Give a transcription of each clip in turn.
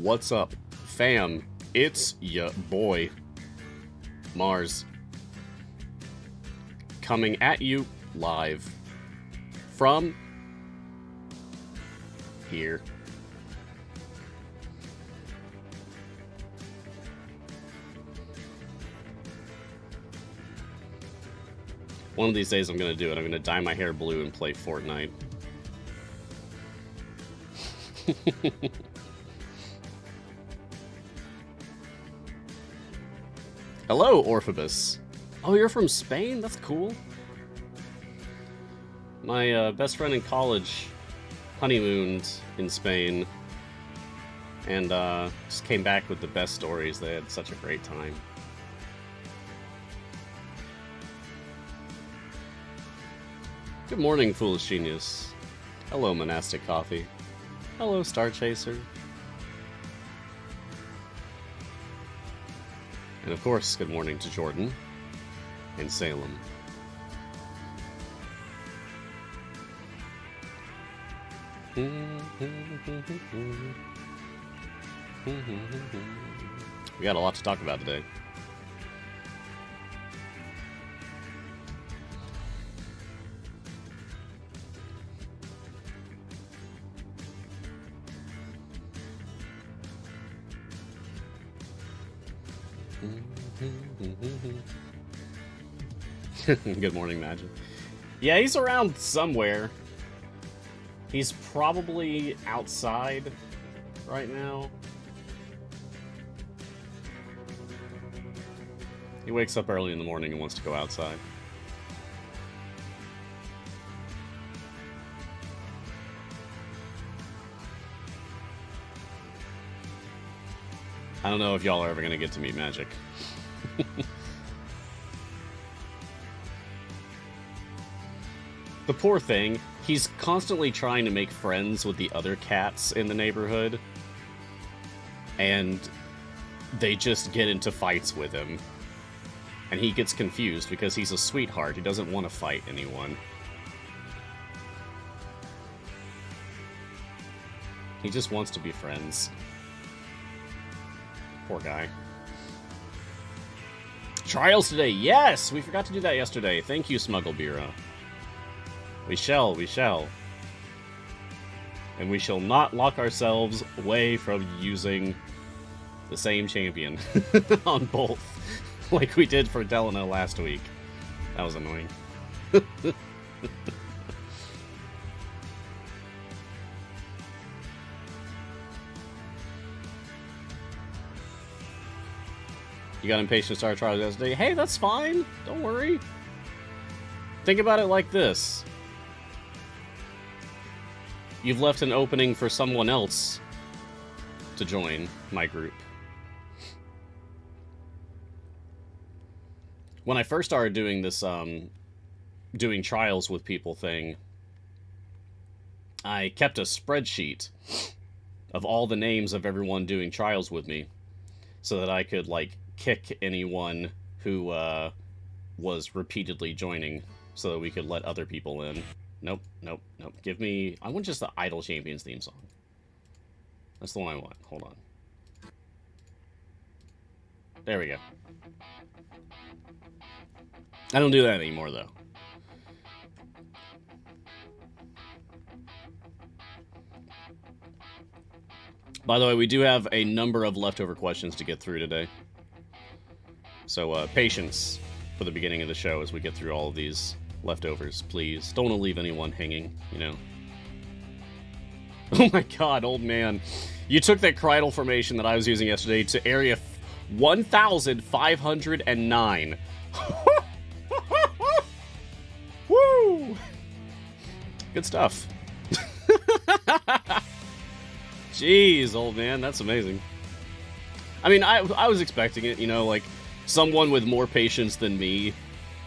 What's up, fam? It's ya boy, Mars, coming at you live from here. One of these days I'm gonna do it. I'm gonna dye my hair blue and play Fortnite. Hello, Orphabus. Oh, you're from Spain? That's cool. My best friend in college honeymooned in Spain and just came back with the best stories. They had such a great time. Good morning, Foolish Genius. Hello, Monastic Coffee. Hello, Star Chaser. And of course, good morning to Jordan and Salem. We got a lot to talk about today. Good morning, Magic. Yeah, he's around somewhere. He's probably outside right now. He wakes up early in the morning and wants to go outside. I don't know if y'all are ever going to get to meet Magic. The poor thing, he's constantly trying to make friends with the other cats in the neighborhood, and they just get into fights with him. And he gets confused because he's a sweetheart. He doesn't want to fight anyone. He just wants to be friends. Poor guy. Trials today, yes! We forgot to do that yesterday. Thank you, Smugglebeera. We shall. And we shall not lock ourselves away from using the same champion on both, like we did for Delano last week. That was annoying. You got impatient to start trials yesterday? Hey, that's fine. Don't worry. Think about it like this. You've left an opening for someone else to join my group. When I first started doing this, doing trials with people thing, I kept a spreadsheet of all the names of everyone doing trials with me so that I could, like, kick anyone who was repeatedly joining so that we could let other people in. Nope. Give me... I want just the Idle Champions theme song. That's the one I want. Hold on. There we go. I don't do that anymore, though. By the way, we do have a number of leftover questions to get through today. So, patience for the beginning of the show as we get through all of these leftovers, please. Don't want to leave anyone hanging, you know. Oh my god, old man. You took that Cridal formation that I was using yesterday to area 1,509. Woo! Good stuff. Jeez, old man, that's amazing. I mean, I was expecting it, you know, like, someone with more patience than me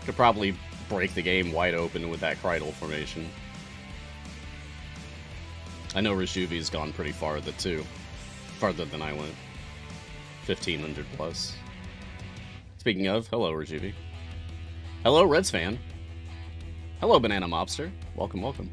could probably break the game wide open with that Cridal formation. I know Rejuvi's gone pretty far with it too. Farther than I went. 1,500 plus. Speaking of, hello Rejuvi. Hello Reds fan. Hello Banana Mobster. Welcome.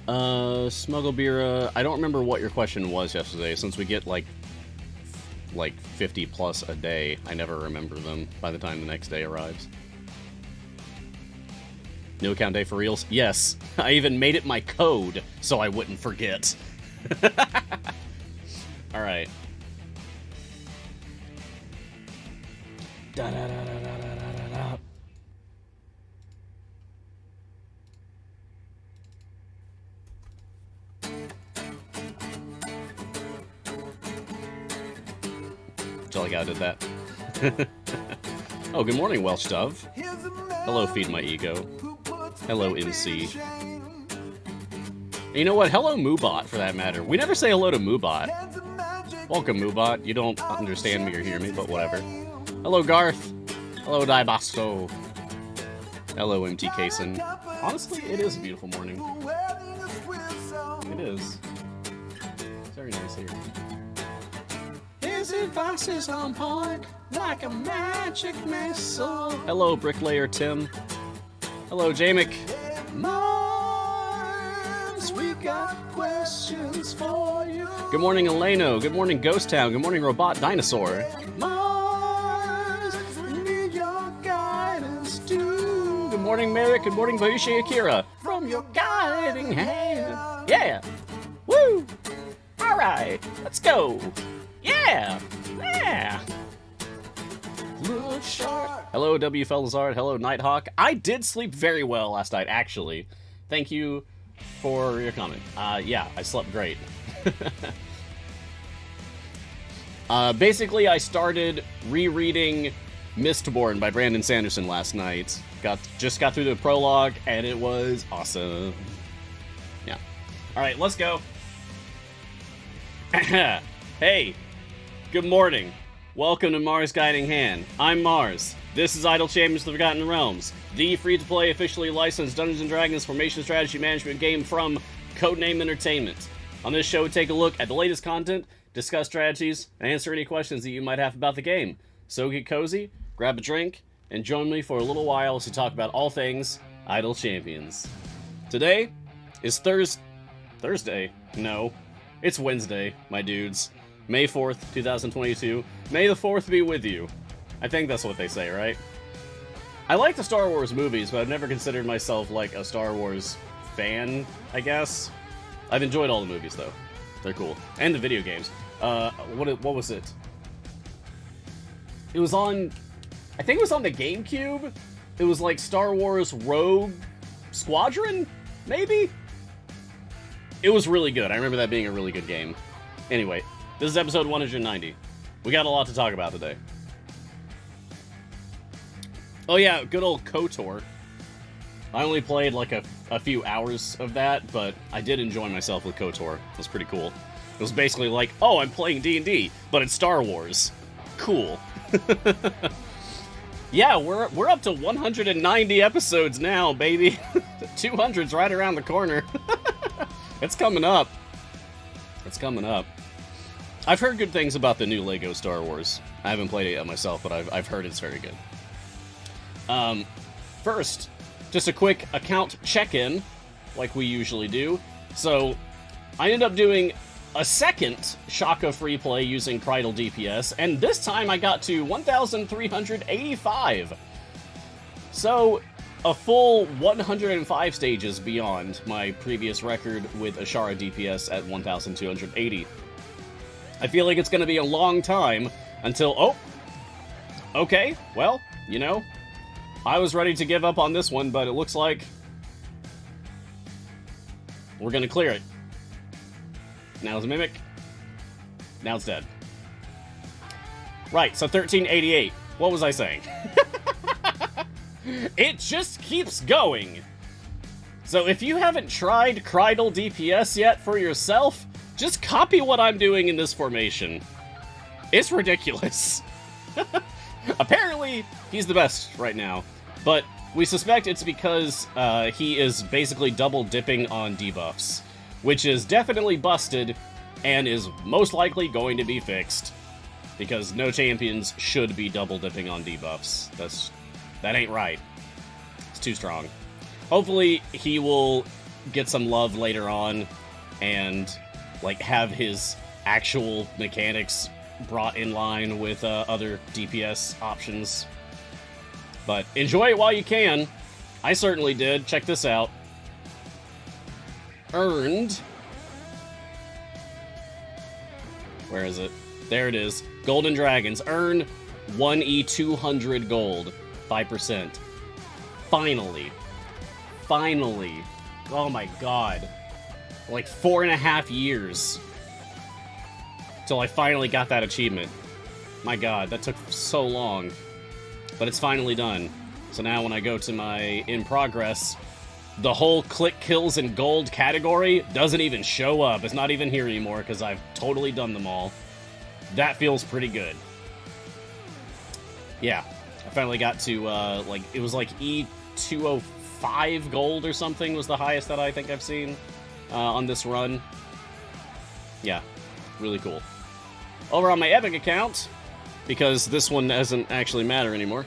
Smugglebeera, I don't remember what your question was yesterday, since we get, like 50 plus a day. I never remember them by the time the next day arrives. New account day for reals? Yes. I even made it my code so I wouldn't forget. Alright. Da-da-da-da-da-da-da-da. Jolly did that. Oh, good morning, Welsh Dove. Hello, Feed My Ego. Hello, MC. You know what? Hello, Moobot, for that matter. We never say hello to Moobot. Welcome, Moobot. You don't understand me or hear me, but whatever. Hello, Garth. Hello, Daibasto. Hello, MT Kason. Honestly, it is a beautiful morning. It is. It's very nice here. His advice is on point, like a magic missile. Hello, Bricklayer Tim. Hello, Jamick. Mars, we got questions for you. Good morning, Eleno. Good morning, Ghost Town. Good morning, Robot Dinosaur. Mars, we need your guidance too. Good morning, Merrick. Good morning, Bayushi Akira. From your guiding hand. Yeah. Woo. All right, let's go. Yeah! Yeah! Look sharp. Hello, W. Felizard. Hello, Nighthawk. I did sleep very well last night, actually. Thank you for your comment. Yeah, I slept great. Basically, I started rereading Mistborn by Brandon Sanderson last night. Just got through the prologue, and it was awesome. Yeah. Alright, let's go. Hey! Good morning. Welcome to Mars Guiding Hand. I'm Mars. This is Idle Champions of the Forgotten Realms, the free-to-play, officially licensed Dungeons & Dragons formation strategy management game from Codename Entertainment. On this show, we take a look at the latest content, discuss strategies, and answer any questions that you might have about the game. So get cozy, grab a drink, and join me for a little while as we talk about all things Idle Champions. Today is Thursday? No, it's Wednesday, my dudes. May 4th, 2022. May the 4th be with you. I think that's what they say, right? I like the Star Wars movies, but I've never considered myself, like, a Star Wars fan, I guess. I've enjoyed all the movies, though. They're cool. And the video games. What was it? It was on... I think it was on the GameCube? It was, like, Star Wars Rogue Squadron? Maybe? It was really good. I remember that being a really good game. Anyway. This is episode 190. We got a lot to talk about today. Oh yeah, good old KOTOR. I only played like a few hours of that, but I did enjoy myself with KOTOR. It was pretty cool. It was basically like, oh, I'm playing D&D, but it's Star Wars. Cool. Yeah, we're up to 190 episodes now, baby. 200's right around the corner. It's coming up. It's coming up. I've heard good things about the new LEGO Star Wars. I haven't played it yet myself, but I've heard it's very good. First, just a quick account check-in, like we usually do. So, I ended up doing a second Shaka free play using Cridal DPS, and this time I got to 1,385. So, a full 105 stages beyond my previous record with Ashara DPS at 1,280. I feel like it's going to be a long time until... Oh! Okay, well, you know, I was ready to give up on this one, but it looks like we're going to clear it. Now it's a Mimic. Now it's dead. Right, so 1388. What was I saying? It just keeps going. So if you haven't tried Cridal DPS yet for yourself... just copy what I'm doing in this formation. It's ridiculous. Apparently, he's the best right now. But we suspect it's because he is basically double dipping on debuffs. Which is definitely busted, and is most likely going to be fixed. Because no champions should be double dipping on debuffs. That ain't right. It's too strong. Hopefully, he will get some love later on and like have his actual mechanics brought in line with other DPS options. But enjoy it while you can. I certainly did. Check this out. Earned. Where is it? There it is. Golden Dragons. Earn 1E200 gold. 5%. Finally. Finally. Oh my god. Like 4.5 years till I finally got that achievement. My god, that took so long. But it's finally done. So now when I go to my in progress, the whole click kills and gold category doesn't even show up. It's not even here anymore because I've totally done them all. That feels pretty good. Yeah, I finally got to, like, it was like E205 gold or something was the highest that I think I've seen on this run. Yeah, really cool. Over on my Epic account, because this one doesn't actually matter anymore.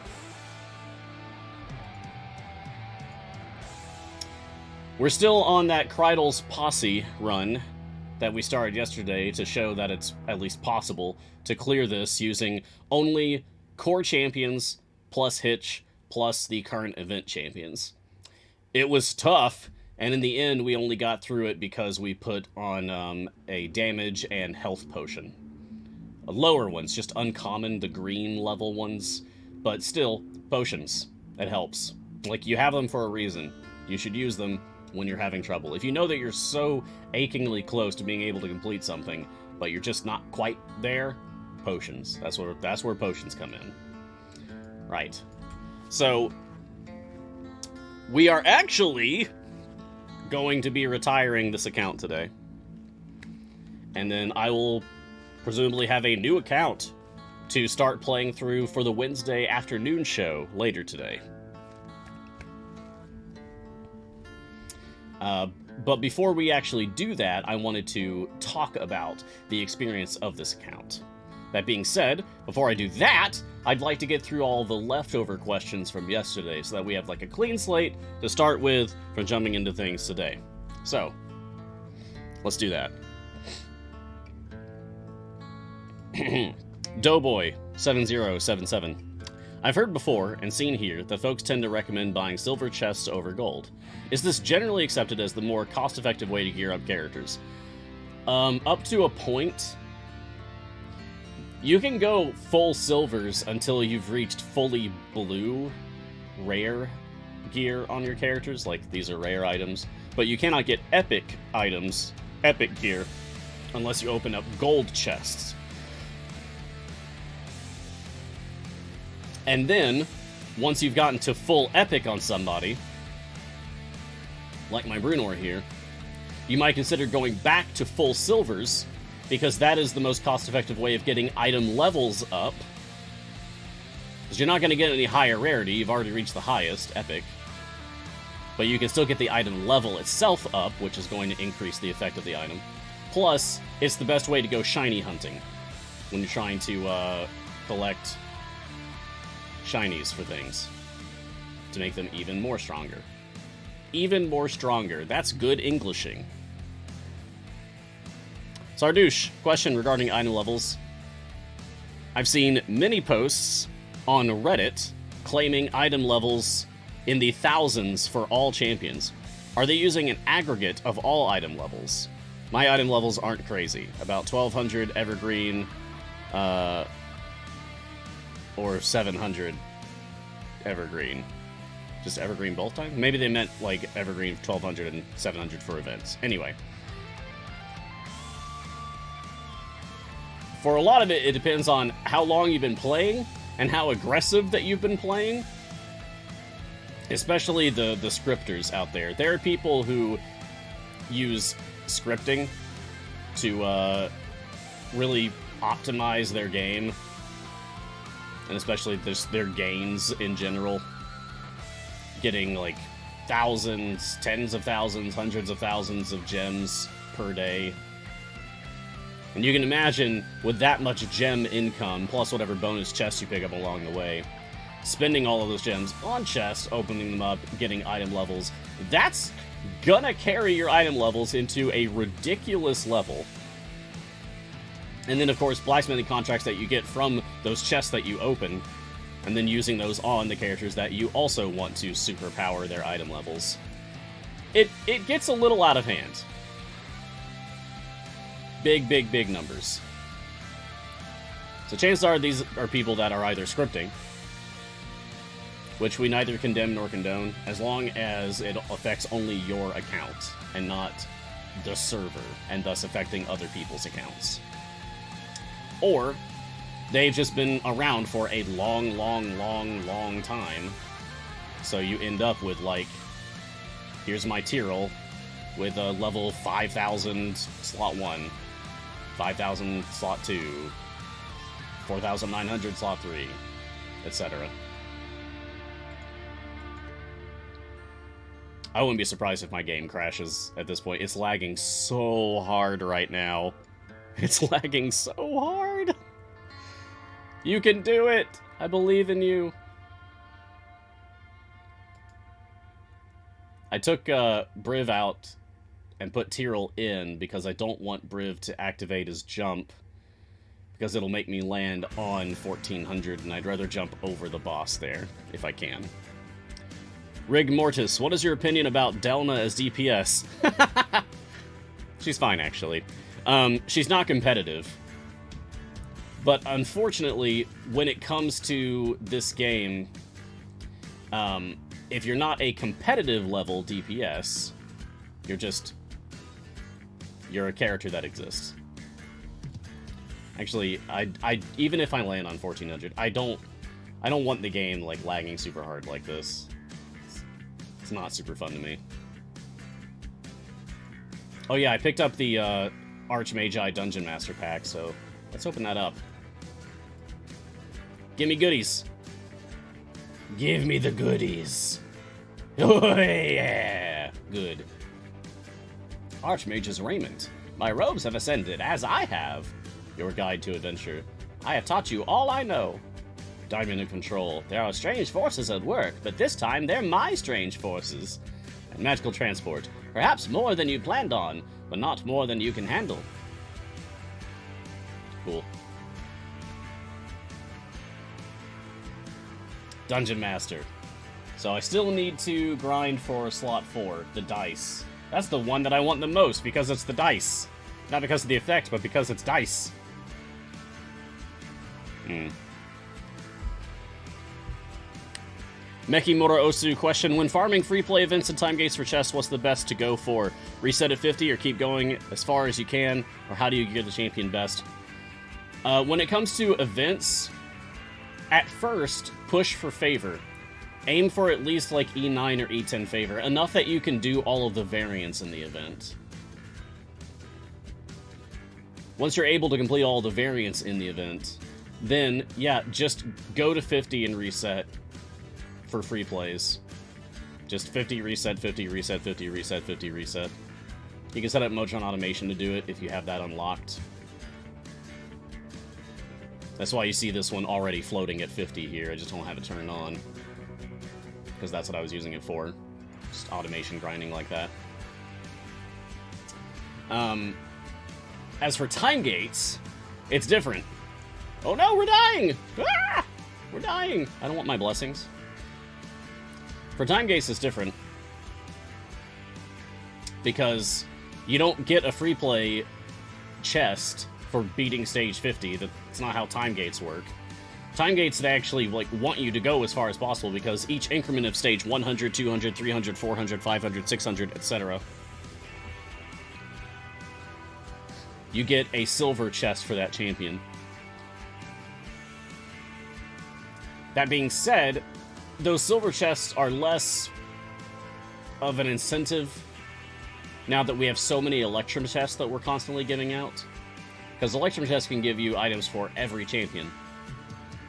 We're still on that Kreidl's Posse run that we started yesterday to show that it's at least possible to clear this using only core champions plus Hitch plus the current event champions. It was tough, and in the end we only got through it because we put on a damage and health potion. Lower ones, just uncommon, the green level ones, but still, potions. It helps. Like, you have them for a reason. You should use them when you're having trouble. If you know that you're so achingly close to being able to complete something, but you're just not quite there, potions. That's where potions come in. Right. So, we are actually going to be retiring this account today. And then I will presumably have a new account to start playing through for the Wednesday afternoon show later today. But before we actually do that, I wanted to talk about the experience of this account. That being said, before I do that, I'd like to get through all the leftover questions from yesterday so that we have like a clean slate to start with for jumping into things today. So, let's do that. Doughboy7077. I've heard before and seen here that folks tend to recommend buying silver chests over gold. Is this generally accepted as the more cost-effective way to gear up characters? Up to a point. You can go full silvers until you've reached fully blue rare gear on your characters. Like, these are rare items. But you cannot get epic items, epic gear, unless you open up gold chests. And then, once you've gotten to full epic on somebody, like my Brunor here, you might consider going back to full silvers, because that is the most cost-effective way of getting item levels up. Because you're not going to get any higher rarity, you've already reached the highest, epic. But you can still get the item level itself up, which is going to increase the effect of the item. Plus, it's the best way to go shiny hunting, when you're trying to collect shinies for things to make them even more stronger. Even more stronger. That's good Englishing. Sardouche, question regarding item levels. I've seen many posts on Reddit claiming item levels in the thousands for all champions. Are they using an aggregate of all item levels? My item levels aren't crazy. About 1200 evergreen, or 700 evergreen. Just evergreen both times? Maybe they meant like evergreen 1200 and 700 for events. Anyway. For a lot of it, it depends on how long you've been playing and how aggressive that you've been playing. Especially the scripters out there. There are people who use scripting to really optimize their game. And especially their gains in general. Getting like thousands, tens of thousands, hundreds of thousands of gems per day. And you can imagine, with that much gem income, plus whatever bonus chests you pick up along the way, spending all of those gems on chests, opening them up, getting item levels, that's gonna carry your item levels into a ridiculous level. And then, of course, blacksmithing contracts that you get from those chests that you open, and then using those on the characters that you also want to superpower their item levels. It gets a little out of hand. Big, big, big numbers. So chances are these are people that are either scripting, which we neither condemn nor condone, as long as it affects only your account and not the server, and thus affecting other people's accounts. Or they've just been around for a long, long, long, long time, so you end up with, like, here's my Tyrell with a level 5,000 slot 1, 5,000 slot 2, 4,900 slot 3, etc. I wouldn't be surprised if my game crashes at this point. It's lagging so hard right now. It's lagging so hard. You can do it. I believe in you. I took Briv out and put Tyrell in because I don't want Briv to activate his jump, because it'll make me land on 1400, and I'd rather jump over the boss there, if I can. Rig Mortis, what is your opinion about Delna as DPS? She's fine, actually. She's not competitive. But unfortunately, when it comes to this game, if you're not a competitive level DPS, you're a character that exists. Actually, I even if I land on 1400, I don't want the game like lagging super hard like this. It's not super fun to me. Oh yeah, I picked up the Archmagi Dungeon Master pack, so let's open that up. Give me goodies. Give me the goodies. Oh yeah, good. Archmage's raiment. My robes have ascended, as I have. Your guide to adventure. I have taught you all I know. Diamond and Control. There are strange forces at work, but this time they're my strange forces. And Magical Transport. Perhaps more than you planned on, but not more than you can handle. Cool. Dungeon Master. So I still need to grind for slot 4, the dice. That's the one that I want the most, because it's the dice. Not because of the effect, but because it's dice. Mekimura Osu question, when farming free play events and time gates for chests, what's the best to go for? Reset at 50 or keep going as far as you can, or how do you get the champion best? When it comes to events, at first, push for favor. Aim for at least like E9 or E10 favor, enough that you can do all of the variants in the event. Once you're able to complete all the variants in the event, then, yeah, just go to 50 and reset for free plays. Just 50, reset, 50, reset, 50, reset, 50, reset. You can set up Mojang Automation to do it if you have that unlocked. That's why you see this one already floating at 50 here. I just don't have it turned on, because that's what I was using it for. Just automation grinding like that. As for time gates, it's different. Oh no, we're dying! Ah! We're dying! I don't want my blessings. For time gates, it's different. Because you don't get a free play chest for beating stage 50. That's not how time gates work. Time gates, they actually like want you to go as far as possible, because each increment of stage 100, 200, 300, 400, 500, 600, etc. you get a silver chest for that champion. That being said, those silver chests are less of an incentive now that we have so many Electrum chests that we're constantly giving out. Because Electrum chests can give you items for every champion,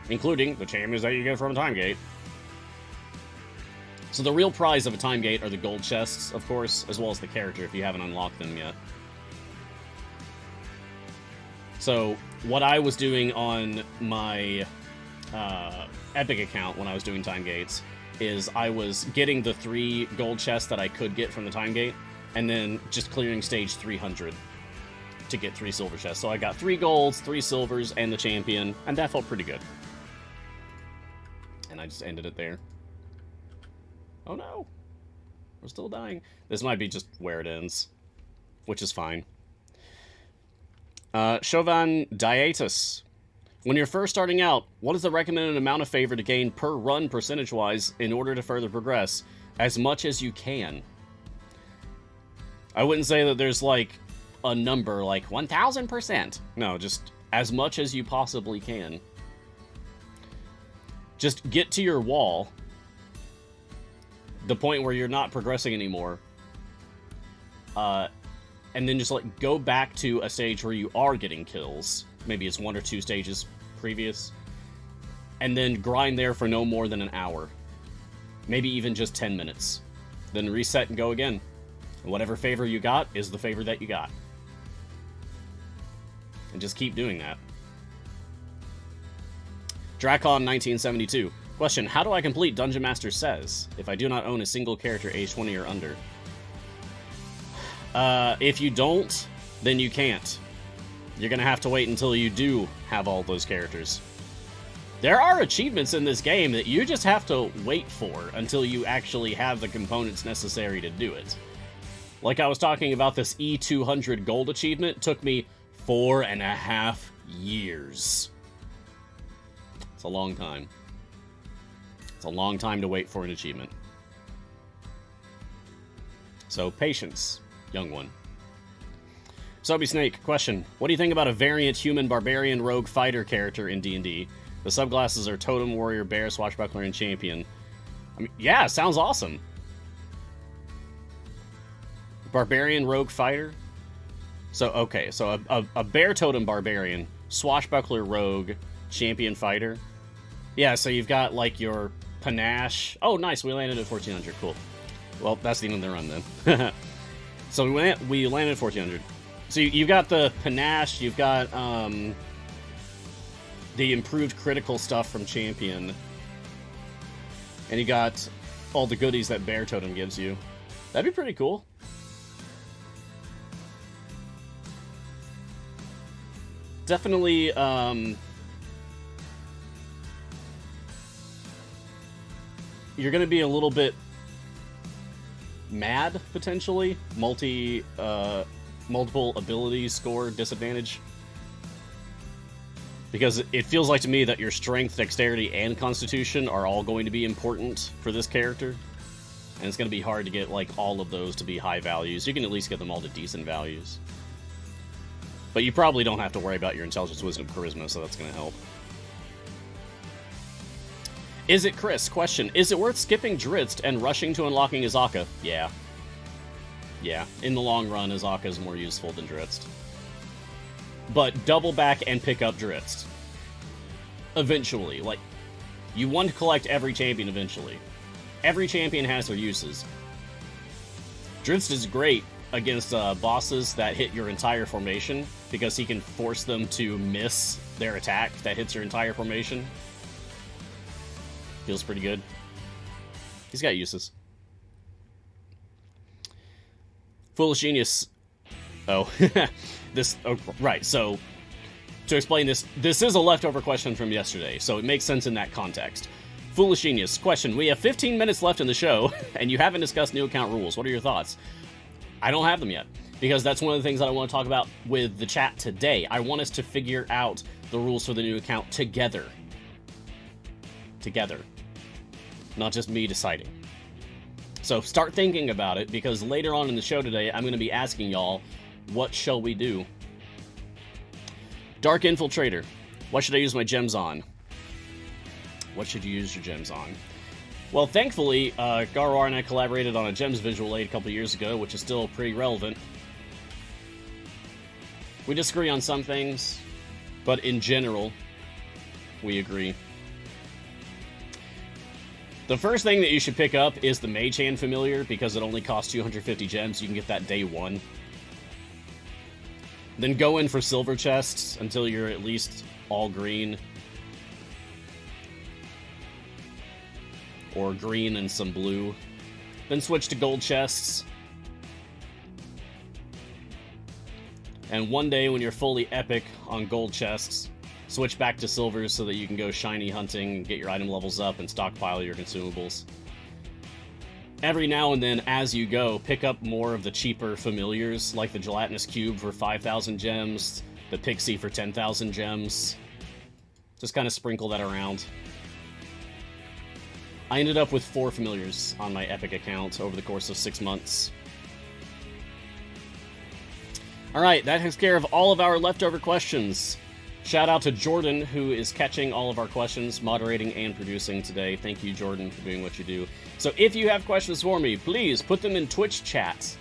including the champions that you get from a time gate. So the real prize of a time gate are the gold chests, of course, as well as the character if you haven't unlocked them yet. So what I was doing on my Epic account when I was doing time gates is I was getting the 3 gold chests that I could get from the time gate, and then just clearing stage 300 to get 3 silver chests. So I got 3 golds, 3 silvers, and the champion, and that felt pretty good. And I just ended it there. Oh no! We're still dying. This might be just where it ends, which is fine. Chauvin Dietus. When you're first starting out, what is the recommended amount of favor to gain per run percentage-wise in order to further progress? As much as you can. I wouldn't say that there's, like, a number, like 1,000%. No, just as much as you possibly can. Just get to your wall. The point where you're not progressing anymore. And then just, like, go back to a stage where you are getting kills. Maybe it's 1 or 2 stages previous. And then grind there for no more than an hour. Maybe even just 10 minutes. Then reset and go again. And whatever favor you got is the favor that you got. And just keep doing that. Dracon 1972. Question, how do I complete Dungeon Master Says if I do not own a single character age 20 or under? If you don't, then you can't. You're gonna have to wait until you do have all those characters. There are achievements in this game that you just have to wait for until you actually have the components necessary to do it. Like I was talking about, this E200 gold achievement took me 4.5 years. It's a long time. It's a long time to wait for an achievement. So, patience, young one. Soapy Snake, question. What do you think about a variant human barbarian rogue fighter character in D&D? The subclasses are Totem, Warrior, Bear, Swashbuckler, and Champion. I mean, yeah, sounds awesome. Barbarian rogue fighter? So, okay, so a Bear Totem barbarian, Swashbuckler rogue, Champion fighter. Yeah, so you've got, like, your panache. Oh, nice, we landed at 1400, cool. Well, that's the end of the run, then. So we landed at 1400. So you've got the panache, you've got the improved critical stuff from Champion, and you got all the goodies that Bear Totem gives you. That'd be pretty cool. Definitely, you're going to be a little bit mad, potentially. Multiple ability score disadvantage. Because it feels like to me that your strength, dexterity, and constitution are all going to be important for this character. And it's going to be hard to get, like, all of those to be high values. You can at least get them all to decent values. But you probably don't have to worry about your intelligence, wisdom, charisma, so that's going to help. Is it Chris? Question. Is it worth skipping Drizzt and rushing to unlocking Azaka? Yeah. Yeah. In the long run, Azaka is more useful than Drizzt. But double back and pick up Drizzt. Eventually. Like, you want to collect every champion eventually. Every champion has their uses. Drizzt is great against bosses that hit your entire formation, because he can force them to miss their attack that hits your entire formation. Feels pretty good. He's got uses. Foolish Genius. Oh. Right, so to explain this is a leftover question from yesterday, so it makes sense in that context. Foolish Genius. Question. We have 15 minutes left in the show, and you haven't discussed new account rules. What are your thoughts? I don't have them yet, because that's one of the things that I want to talk about with the chat today. I want us to figure out the rules for the new account together. Together. Not just me deciding. So start thinking about it, because later on in the show today, I'm going to be asking y'all, what shall we do? Dark Infiltrator. What should I use my gems on? What should you use your gems on? Well, thankfully, Garwar and I collaborated on a gems visual aid a couple years ago, which is still pretty relevant. We disagree on some things, but in general, we agree. The first thing that you should pick up is the Mage Hand Familiar, because it only costs 250 gems. You can get that day one. Then go in for silver chests until you're at least all green. or green and some blue. Then switch to gold chests. And one day when you're fully epic on gold chests, switch back to silvers so that you can go shiny hunting, get your item levels up, and stockpile your consumables. Every now and then, as you go, pick up more of the cheaper familiars, like the gelatinous cube for 5,000 gems, the pixie for 10,000 gems. Just kind of sprinkle that around. I ended up with 4 familiars on my epic account over the course of 6 months. Alright, that takes care of all of our leftover questions. Shout out to Jordan, who is catching all of our questions, moderating and producing today. Thank you, Jordan, for doing what you do. So if you have questions for me, please put them in Twitch chat.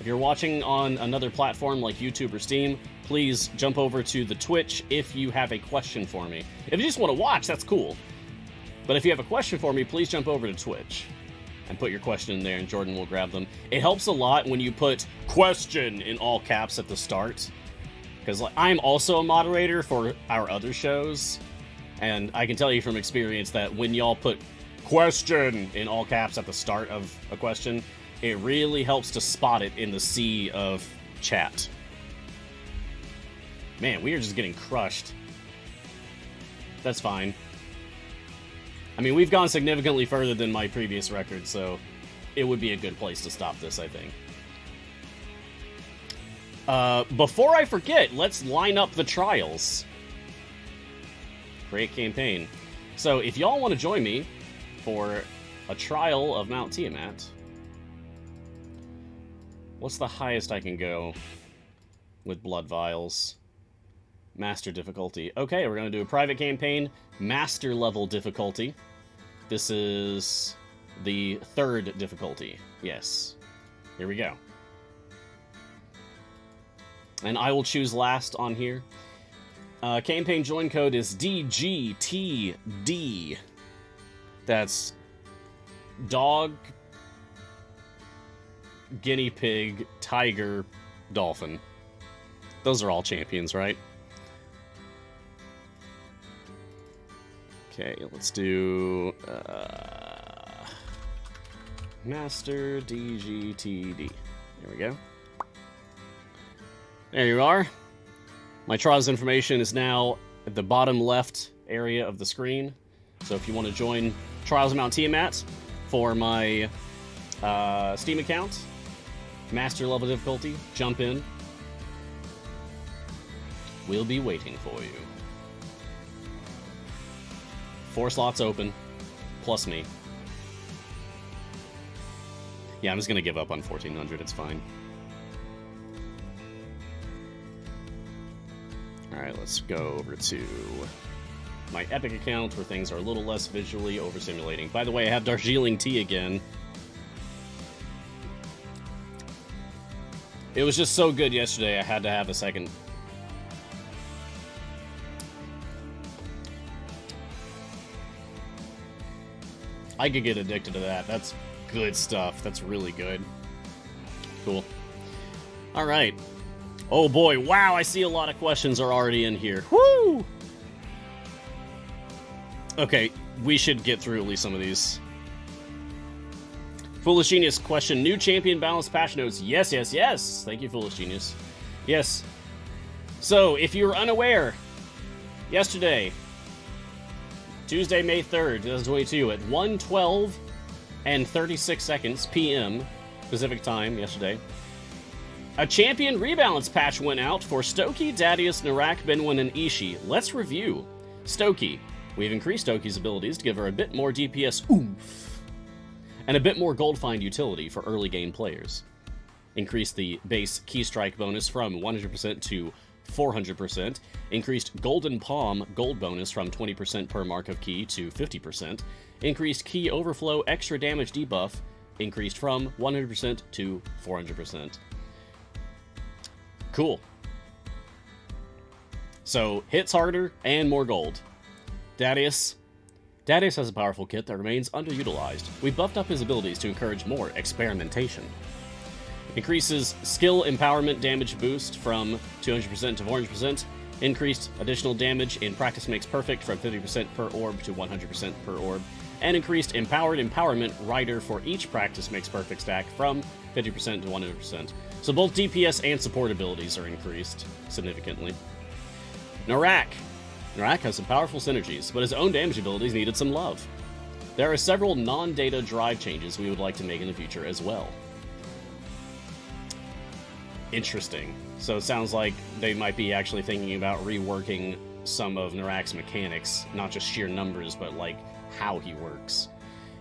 If you're watching on another platform like YouTube or Steam, please jump over to the Twitch if you have a question for me. If you just want to watch, that's cool. But if you have a question for me, please jump over to Twitch and put your question in there, and Jordan will grab them. It helps a lot when you put "question" in all caps at the start. Because I'm also a moderator for our other shows, and I can tell you from experience that when y'all put "question" in all caps at the start of a question, it really helps to spot it in the sea of chat. Man, we are just getting crushed. That's fine. I mean, we've gone significantly further than my previous record, so it would be a good place to stop this, I think. Before I forget, let's line up the trials. Create campaign. So, if y'all want to join me for a trial of Mount Tiamat, what's the highest I can go with blood vials? Master difficulty. Okay, we're going to do a private campaign, master level difficulty. This is the 3rd difficulty. Yes. Here we go. And I will choose last on here. Campaign join code is DGTD. That's dog, guinea pig, tiger, dolphin. Those are all champions, right? Okay, let's do Master DGTD. There we go. There you are. My trials information is now at the bottom left area of the screen. So if you want to join Trials of Mount Tiamat for my Steam account, master level difficulty, jump in. We'll be waiting for you. 4 slots open, plus me. Yeah, I'm just gonna give up on 1400, it's fine. Alright, let's go over to my Epic account where things are a little less visually overstimulating. By the way, I have Darjeeling tea again. It was just so good yesterday, I had to have a second. I could get addicted to that. That's good stuff. That's really good. Cool. All right. Oh boy, wow, I see a lot of questions are already in here. Woo! Okay, we should get through at least some of these. Foolish Genius question, new champion balance patch notes. Yes, yes, yes. Thank you, Foolish Genius. Yes. So, if you're unaware, yesterday, Tuesday, May 3rd, 2022, at 1:12 and 36 seconds p.m. Pacific time yesterday, a champion rebalance patch went out for Stokie, Dadius, Narak, Benwin, and Ishii. Let's review. Stokie. We've increased Stokie's abilities to give her a bit more DPS oomph, and a bit more gold find utility for early game players. Increased the base key strike bonus from 100% to 400%, increased Golden Palm gold bonus from 20% per mark of key to 50%, increased key overflow extra damage debuff, increased from 100% to 400%. Cool. So, hits harder and more gold. Dadius. Dadius has a powerful kit that remains underutilized. We buffed up his abilities to encourage more experimentation. Increases skill empowerment damage boost from 200% to 400%. Increased additional damage in Practice Makes Perfect from 50% per orb to 100% per orb. and increased Empowered Empowerment Rider for each Practice Makes Perfect stack from 50% to 100%. So both DPS and support abilities are increased significantly. Narak. Narak has some powerful synergies, but his own damage abilities needed some love. There are several non-data drive changes we would like to make in the future as well. Interesting. So it sounds like they might be actually thinking about reworking some of Narak's mechanics, not just sheer numbers, but like how he works.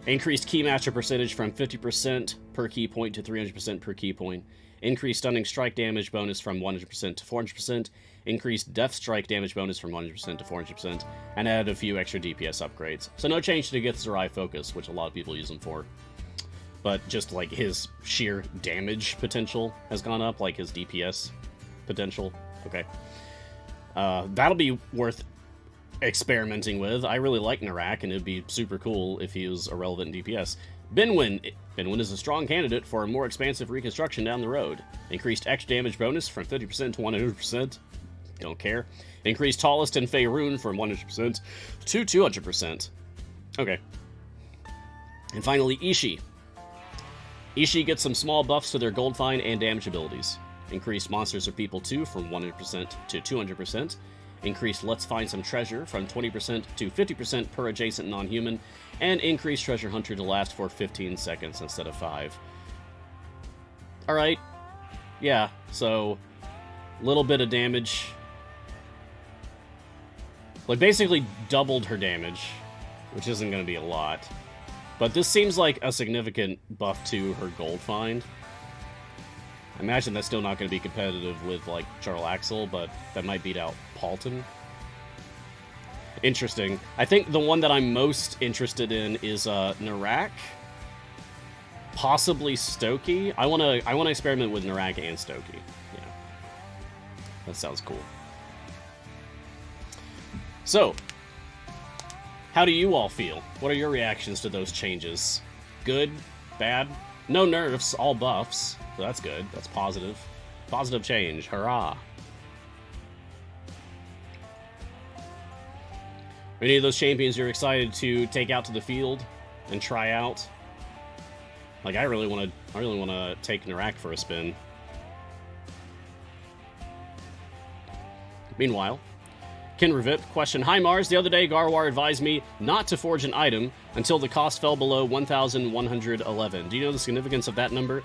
Increased Keymaster percentage from 50% per key point to 300% per key point. Increased Stunning Strike damage bonus from 100% to 400%. Increased Death Strike damage bonus from 100% to 400%. And added a few extra DPS upgrades. So no change to Githzerai Focus, which a lot of people use him for. But just like his sheer damage potential has gone up, like his DPS potential. Okay. That'll be worth experimenting with. I really like Narak, and it'd be super cool if he was a relevant DPS. Binwin. Binwin is a strong candidate for a more expansive reconstruction down the road. Increased extra damage bonus from 50% to 100%. Don't care. Increased Tallest and Faerun from 100% to 200%. Okay. And finally, Ishii. Ishii gets some small buffs to their Gold Find and damage abilities. Increased Monsters or People 2 from 100% to 200%. Increased Let's Find Some Treasure from 20% to 50% per adjacent non-human. And increased Treasure Hunter to last for 15 seconds instead of 5. Alright. Yeah, so little bit of damage. Like, basically doubled her damage, which isn't going to be a lot. But this seems like a significant buff to her Gold Find. I imagine that's still not going to be competitive with, like, Jarl Axel, but that might beat out Paulton. Interesting. I think the one that I'm most interested in is Narak. Possibly Stokey. I wanna experiment with Narak and Stokey. Yeah. That sounds cool. So, how do you all feel? What are your reactions to those changes? Good? Bad? No nerfs, all buffs. So that's good. That's positive. Positive change. Hurrah. Any of those champions you're excited to take out to the field and try out? Like, I really want to take Narak for a spin. Meanwhile, Ken Revip, question: Hi Mars, the other day Garwar advised me not to forge an item until the cost fell below 1,111. Do you know the significance of that number?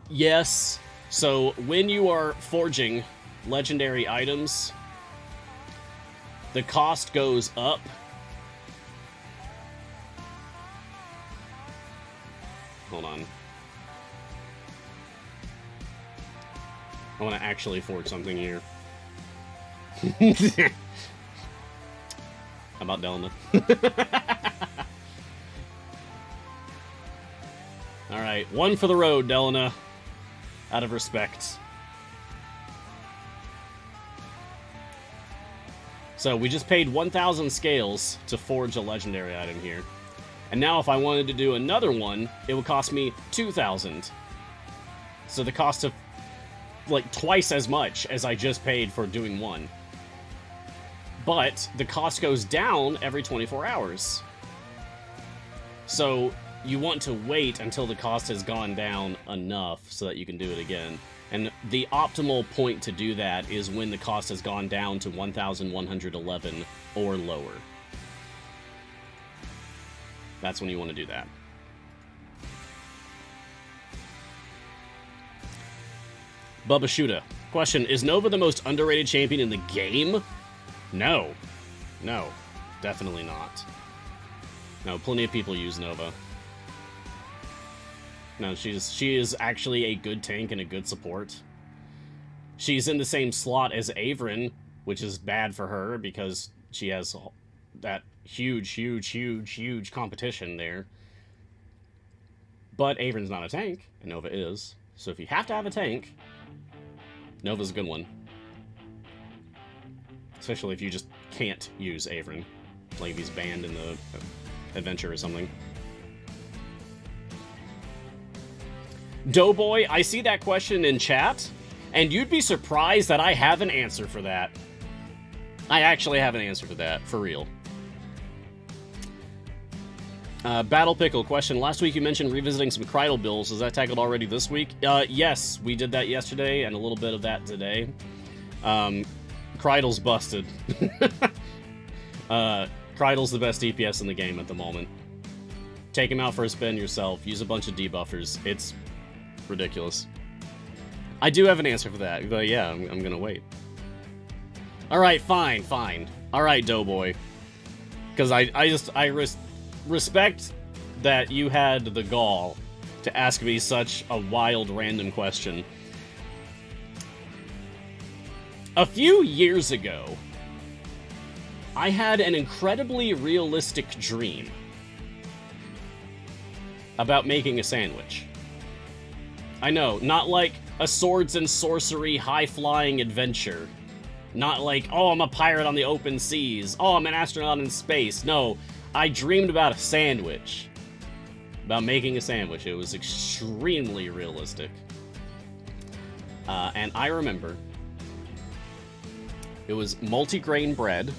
Yes. So when you are forging legendary items, the cost goes up. Hold on. I want to actually forge something here. How about Delna? Alright, one for the road, Delna. Out of respect. So, we just paid 1,000 scales to forge a legendary item here. And now if I wanted to do another one, it would cost me 2,000. So the cost of, like, twice as much as I just paid for doing one. But the cost goes down every 24 hours. So you want to wait until the cost has gone down enough so that you can do it again. And the optimal point to do that is when the cost has gone down to 1,111 or lower. That's when you want to do that. Bubba Shuda. Question: is Nova the most underrated champion in the game? No. No. Definitely not. No, plenty of people use Nova. No, she is actually a good tank and a good support. She's in the same slot as Averin, which is bad for her because she has that huge competition there. But Averin's not a tank, and Nova is. So if you have to have a tank, Nova's a good one. Especially if you just can't use Averin. Like if he's banned in the adventure or something. Doughboy, I see that question in chat, and you'd be surprised that I have an answer for that. I actually have an answer for that, for real. Battle Pickle question. Last week you mentioned revisiting some Kreidel bills. Is that tackled already this week? Yes, we did that yesterday and a little bit of that today. Kreidel's busted. Kreidel's the best DPS in the game at the moment. Take him out for a spin yourself. Use a bunch of debuffers. It's ridiculous. I do have an answer for that, but yeah, I'm gonna wait. Alright, fine. Alright, Doughboy. Because I respect that you had the gall to ask me such a wild, random question. A few years ago, I had an incredibly realistic dream about making a sandwich. I know, not like a swords and sorcery, high-flying adventure. Not like, oh, I'm a pirate on the open seas. Oh, I'm an astronaut in space. No, I dreamed about a sandwich. About making a sandwich. It was extremely realistic. And I remember it was multi-grain bread.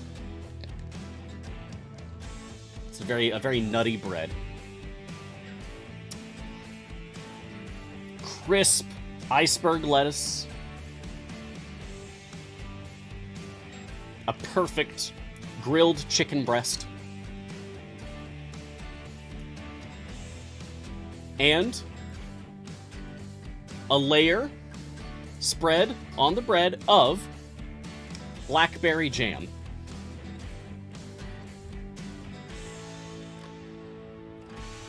It's a very nutty bread. Crisp iceberg lettuce. A perfect grilled chicken breast. And a layer spread on the bread of blackberry jam.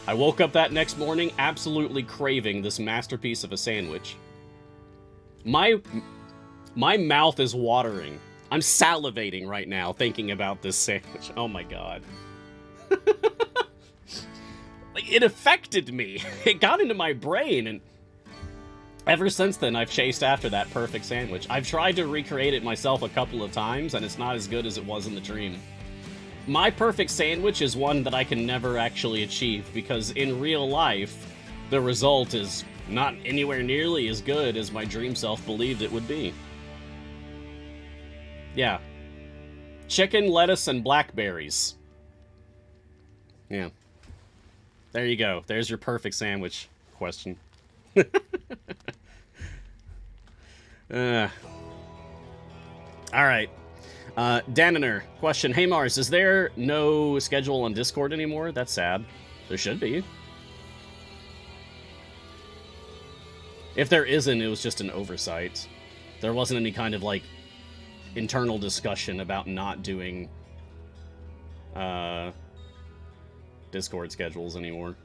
I woke up that next morning absolutely craving this masterpiece of a sandwich. My mouth is watering. I'm salivating right now thinking about this sandwich. Oh my god. It affected me. It got into my brain, and ever since then I've chased after that perfect sandwich. I've tried to recreate it myself a couple of times, and it's not as good as it was in the dream. My perfect sandwich is one that I can never actually achieve, because in real life, the result is not anywhere nearly as good as my dream self believed it would be. Yeah. Chicken, lettuce, and blackberries. Yeah. There you go. There's your perfect sandwich question. Alright. Daniner, question. Hey Mars, is there no schedule on Discord anymore? That's sad. There should be. If there isn't, it was just an oversight. There wasn't any kind of, like, internal discussion about not doing Discord schedules anymore.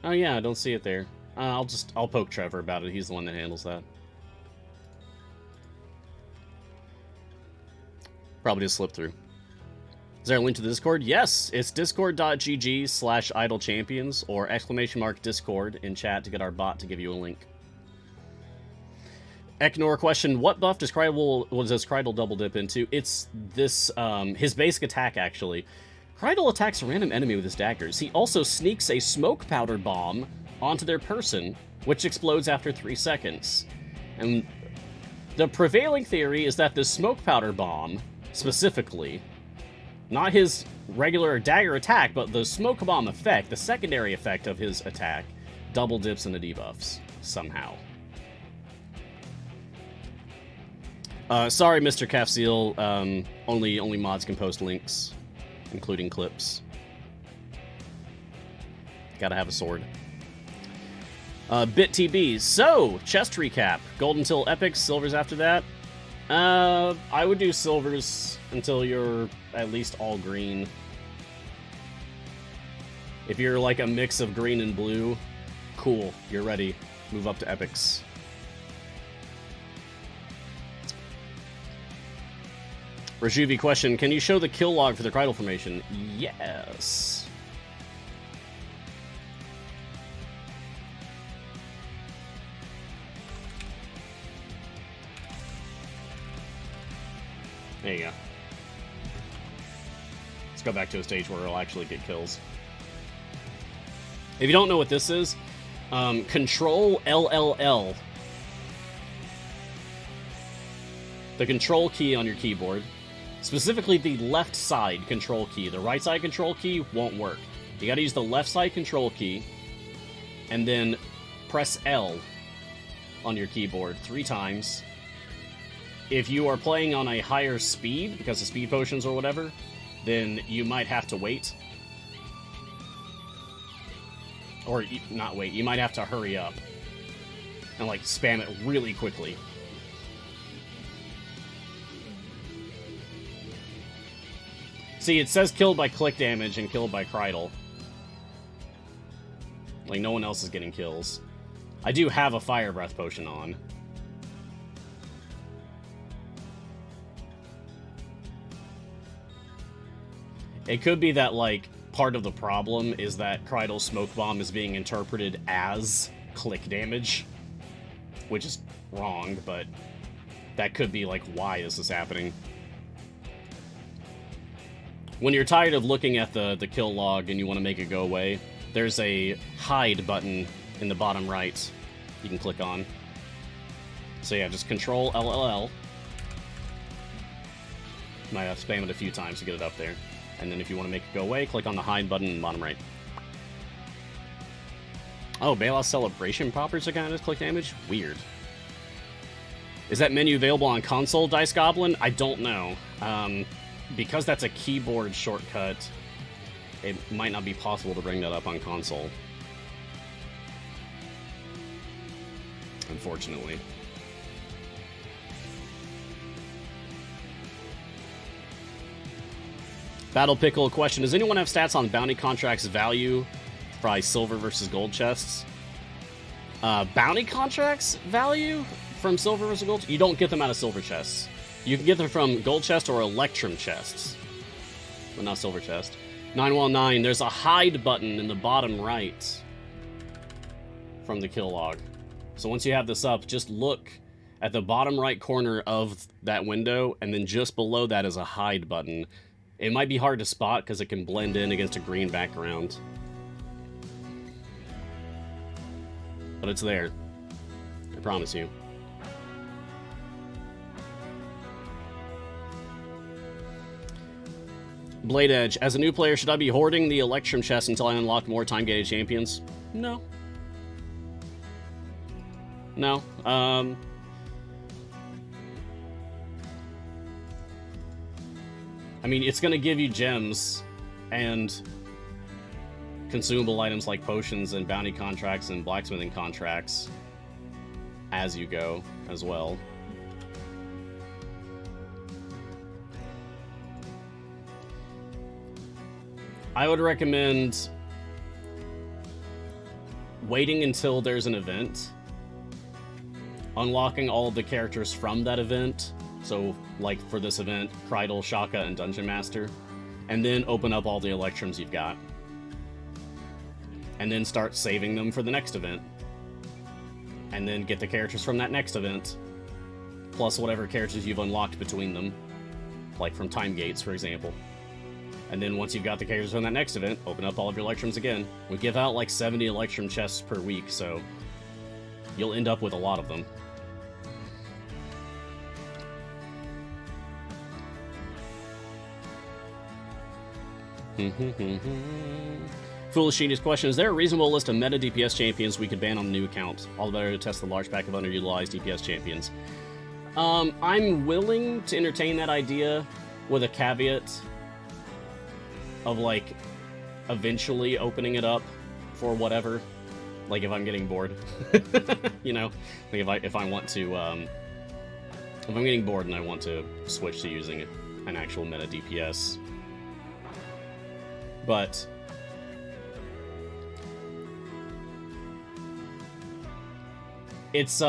Oh yeah, I don't see it there. I'll poke Trevor about it. He's the one that handles that. Probably just slip through. Is there a link to the Discord? Yes, it's discord.gg/idlechampions or !Discord in chat to get our bot to give you a link. Eknor question, what buff does Kreidel double dip into? It's this, his basic attack, actually. Kreidel attacks a random enemy with his daggers. He also sneaks a smoke powder bomb onto their person, which explodes after 3 seconds. And the prevailing theory is that the smoke powder bomb, specifically, not his regular dagger attack, but the smoke bomb effect, the secondary effect of his attack, double dips into debuffs, somehow. Sorry, Mr. Cafseal, only mods can post links, including clips. Gotta have a sword. BitTB, so, chest recap. Gold until epics, silvers after that. I would do silvers until you're at least all green. If you're like a mix of green and blue, cool, you're ready. Move up to epics. Rajuvi question, can you show the kill log for the Kreidel formation? Yes. There you go. Let's go back to a stage where it'll actually get kills. If you don't know what this is, Control LLL. The control key on your keyboard. Specifically the left side control key. The right side control key won't work. You gotta use the left side control key, and then press L on your keyboard 3 times. If you are playing on a higher speed, because of speed potions or whatever, then you might have to wait. Or, not wait, you might have to hurry up. And, like, spam it really quickly. See, it says killed by click damage and killed by Krydle. Like, no one else is getting kills. I do have a Fire Breath potion on. It could be that, like, part of the problem is that Krydle's Smoke Bomb is being interpreted as click damage, which is wrong, but that could be, like, why is this happening? When you're tired of looking at the kill log and you want to make it go away, there's a hide button in the bottom right you can click on. So yeah, just Control LLL. Might have to spam it a few times to get it up there. And then if you want to make it go away, click on the hide button in the bottom right. Oh, Baloth's Celebration poppers are kind of click damage? Weird. Is that menu available on console, Dice Goblin? I don't know. Because that's a keyboard shortcut, it might not be possible to bring that up on console. Unfortunately. Battle Pickle question. Does anyone have stats on bounty contracts value? Probably silver versus gold chests. Bounty contracts value from silver versus gold? You don't get them out of silver chests. You can get them from gold chest or electrum chests. But not silver chest. 919, there's a hide button in the bottom right from the kill log. So once you have this up, just look at the bottom right corner of that window, and then just below that is a hide button. It might be hard to spot because it can blend in against a green background. But it's there. I promise you. Blade Edge. As a new player, should I be hoarding the Electrum chest until I unlock more time-gated champions? No. No. I mean, it's going to give you gems and consumable items like potions and bounty contracts and blacksmithing contracts as you go as well. I would recommend waiting until there's an event, unlocking all of the characters from that event, so like for this event, Krydle, Shaka, and Dungeon Master, and then open up all the Electrums you've got. And then start saving them for the next event. And then get the characters from that next event, plus whatever characters you've unlocked between them, like from Time Gates, for example. And then once you've got the characters from that next event, open up all of your Electrums again. We give out like 70 Electrum chests per week, so you'll end up with a lot of them. Foolish Genius question, is there a reasonable list of meta DPS champions we could ban on the new account? All the better to test the large pack of underutilized DPS champions. I'm willing to entertain that idea with a caveat of, like, eventually opening it up for whatever. Like, if I'm getting bored. You know? Like, if I want to, if I'm getting bored and I want to switch to using an actual meta DPS. But it's,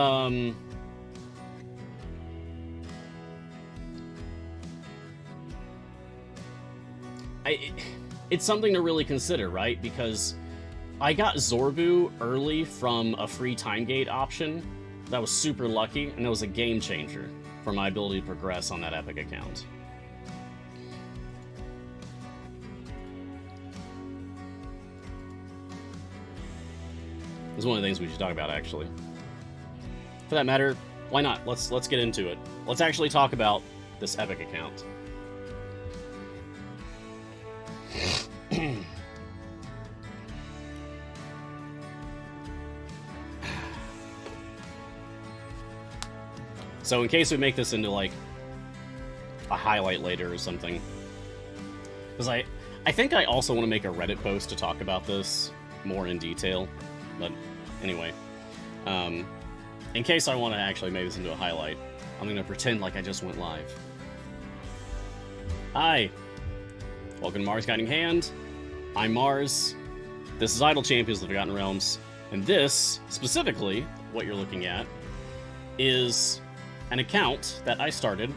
it's something to really consider, right? Because I got Zorbu early from a free time gate option. That was super lucky, and it was a game changer for my ability to progress on that Epic account. It's one of the things we should talk about, actually. For that matter, why not? Let's get into it. Let's actually talk about this Epic account. So in case we make this into, like, a highlight later or something, because I think I also want to make a Reddit post to talk about this more in detail, but anyway, in case I want to actually make this into a highlight, I'm going to pretend like I just went live. Hi, welcome to Mars Guiding Hand. I'm Mars. This is Idle Champions of the Forgotten Realms, and this, specifically, what you're looking at, is an account that I started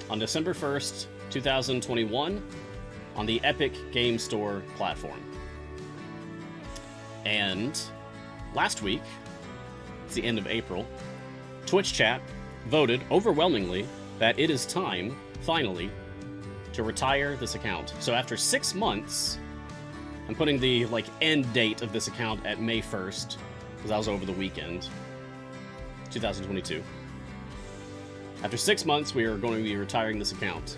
on December 1st, 2021, on the Epic Game Store platform. And last week, it's the end of April, Twitch chat voted overwhelmingly that it is time, finally, to retire this account. So after 6 months, I'm putting the, like, end date of this account at May 1st, because that was over the weekend, 2022. After 6 months, we are going to be retiring this account.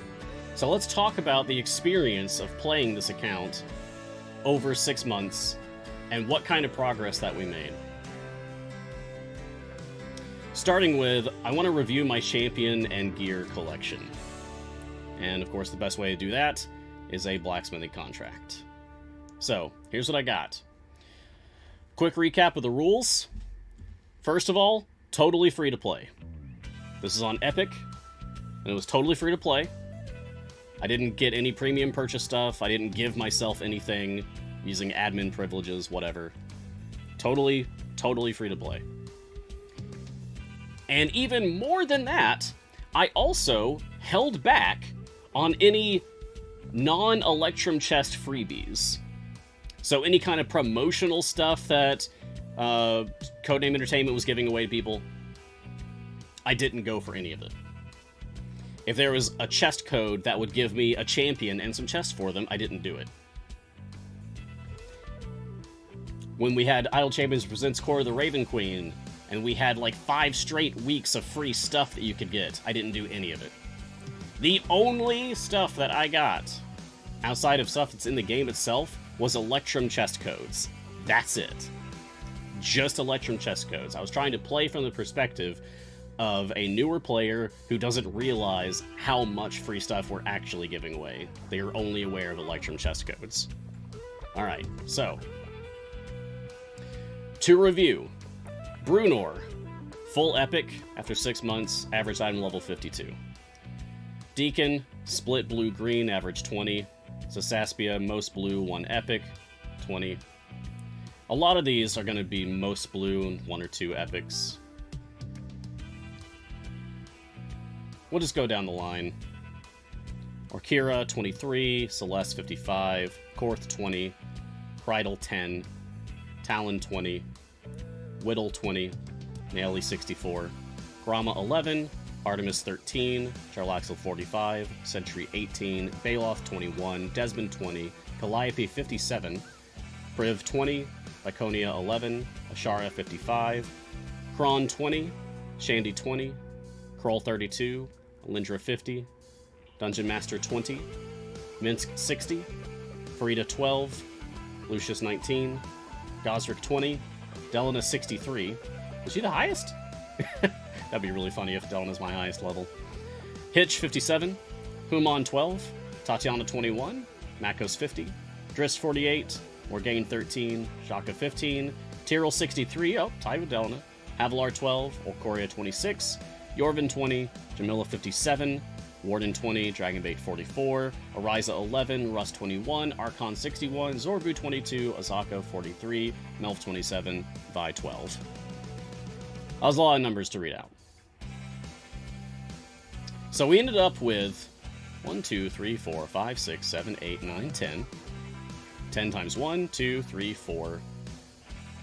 So let's talk about the experience of playing this account over 6 months and what kind of progress that we made. Starting with, I want to review my champion and gear collection. And of course, the best way to do that is a blacksmithing contract. So, here's what I got. Quick recap of the rules. First of all, totally free to play. This is on Epic, and it was totally free to play. I didn't get any premium purchase stuff. I didn't give myself anything using admin privileges, whatever. Totally free to play. And even more than that, I also held back on any non-Electrum chest freebies. So any kind of promotional stuff that Codename Entertainment was giving away to people, I didn't go for any of it. If there was a chest code that would give me a champion and some chests for them, I didn't do it. When we had Idle Champions Presents Core of the Raven Queen, and we had like 5 straight weeks of free stuff that you could get, I didn't do any of it. The only stuff that I got, outside of stuff that's in the game itself, was Electrum chest codes. That's it. Just Electrum chest codes. I was trying to play from the perspective of a newer player who doesn't realize how much free stuff we're actually giving away. They are only aware of Electrum chest codes. Alright, so. To review. Brunor. Full epic after 6 months, average item level 52. Deacon, split blue-green, average 20. Sasaspia, most blue, 1 epic, 20. A lot of these are going to be most blue and 1 or 2 epics. We'll just go down the line. Orkira, 23. Celeste, 55. Korth, 20. Krydal, 10. Talon, 20. Whittle, 20. Naili, 64. Grama, 11. Artemis, 13. Charlaxle, 45. Sentry, 18. Baloth, 21. Desmond, 20. Calliope, 57. Priv, 20. Laconia, 11. Ashara, 55. Kron, 20. Shandy, 20. Kroll, 32. Lindra, 50. Dungeon Master, 20. Minsk, 60. Farida, 12. Lucius, 19. Gosrick, 20. Delana, 63. Is she the highest? That'd be really funny if Delana's my highest level. Hitch, 57. Humon, 12. Tatiana, 21. Makos, 50. Driss, 48. Morgaine, 13. Shaka, 15. Tyrell, 63. Oh, tied with Delana. Avalar, 12. Orkoria, 26. Yorvin, 20. Jamila, 57. Warden, 20. Dragonbait, 44. Ariza, 11. Rust, 21. Archon, 61. Zorbu, 22. Azaka, 43. Melf, 27. Vi, 12. That was a lot of numbers to read out. So we ended up with 1, 2, 3, 4, 5, 6, 7, 8, 9, 10. 10 times 1, 2, 3, 4.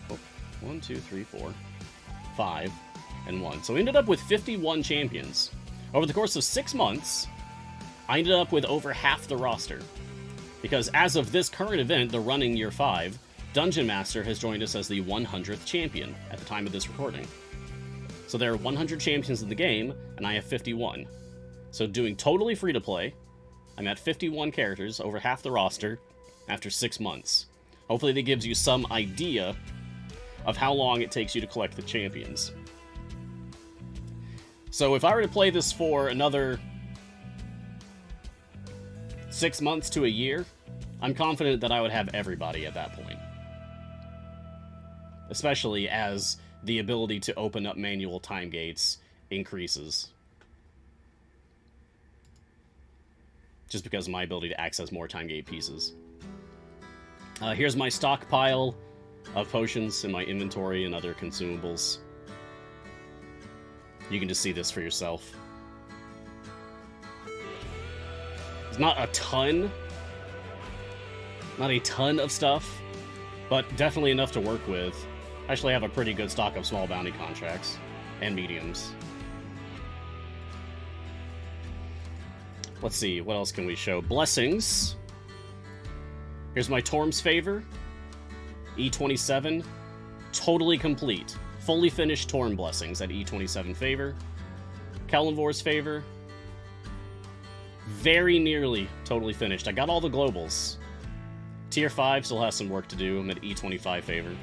Oh, 1, 2, 3, 4. 5, and 1. So we ended up with 51 champions. Over the course of 6 months, I ended up with over half the roster. Because as of this current event, the running year 5, Dungeon Master has joined us as the 100th champion at the time of this recording. So there are 100 champions in the game, and I have 51. So doing totally free to play, I'm at 51 characters, over half the roster, after 6 months. Hopefully that gives you some idea of how long it takes you to collect the champions. So if I were to play this for another 6 months to a year, I'm confident that I would have everybody at that point. Especially as the ability to open up manual time gates increases. Just because of my ability to access more time gate pieces. Here's my stockpile of potions in my inventory and other consumables. You can just see this for yourself. It's not a ton of stuff, but definitely enough to work with. I actually have a pretty good stock of small bounty contracts and mediums. Let's see, what else can we show? Blessings. Here's my Torm's Favor. E27. Totally complete. Fully finished Torm Blessings at E27 Favor. Kalimvor's Favor. Very nearly totally finished. I got all the globals. Tier 5 still has some work to do. I'm at E25 Favor.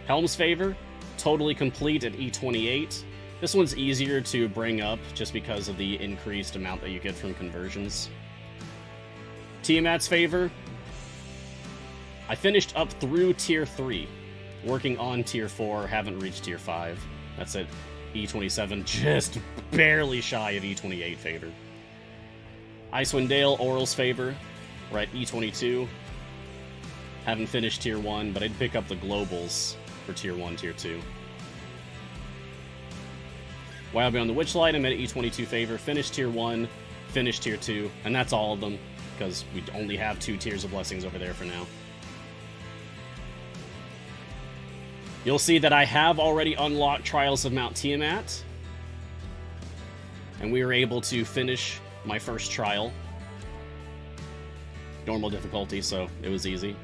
Helm's Favor. Totally complete at E28. This one's easier to bring up just because of the increased amount that you get from conversions. Tiamat's Favor. I finished up through Tier 3. Working on Tier 4, haven't reached Tier 5. That's at E27, just barely shy of E28 Favor. Icewind Dale, Oral's Favor. We're at E22. Haven't finished Tier 1, but I'd pick up the globals for Tier 1, Tier 2. Wild Beyond the Witchlight, I'm at E22 Favor. Finished Tier 1, finished Tier 2, and that's all of them, because we only have 2 tiers of blessings over there for now. You'll see that I have already unlocked Trials of Mount Tiamat, and we were able to finish my first trial. Normal difficulty, so it was easy.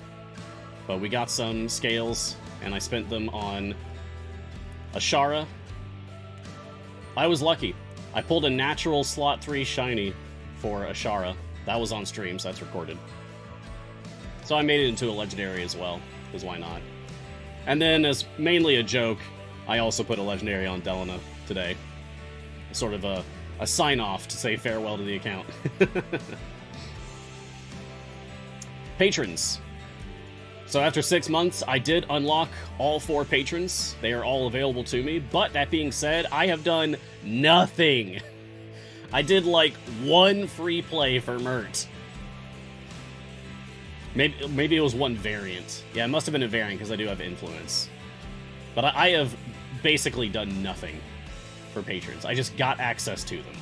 But we got some scales, and I spent them on Ashara. I was lucky. I pulled a natural slot 3 shiny for Ashara. That was on stream, so that's recorded. So I made it into a legendary as well, because why not? And then, as mainly a joke, I also put a legendary on Delana today. Sort of a sign-off to say farewell to the account. Patrons. So after 6 months, I did unlock all 4 patrons. They are all available to me. But that being said, I have done nothing. I did like 1 free play for Mert. Maybe it was 1 variant. Yeah, it must have been a variant because I do have influence. But I have basically done nothing for patrons. I just got access to them.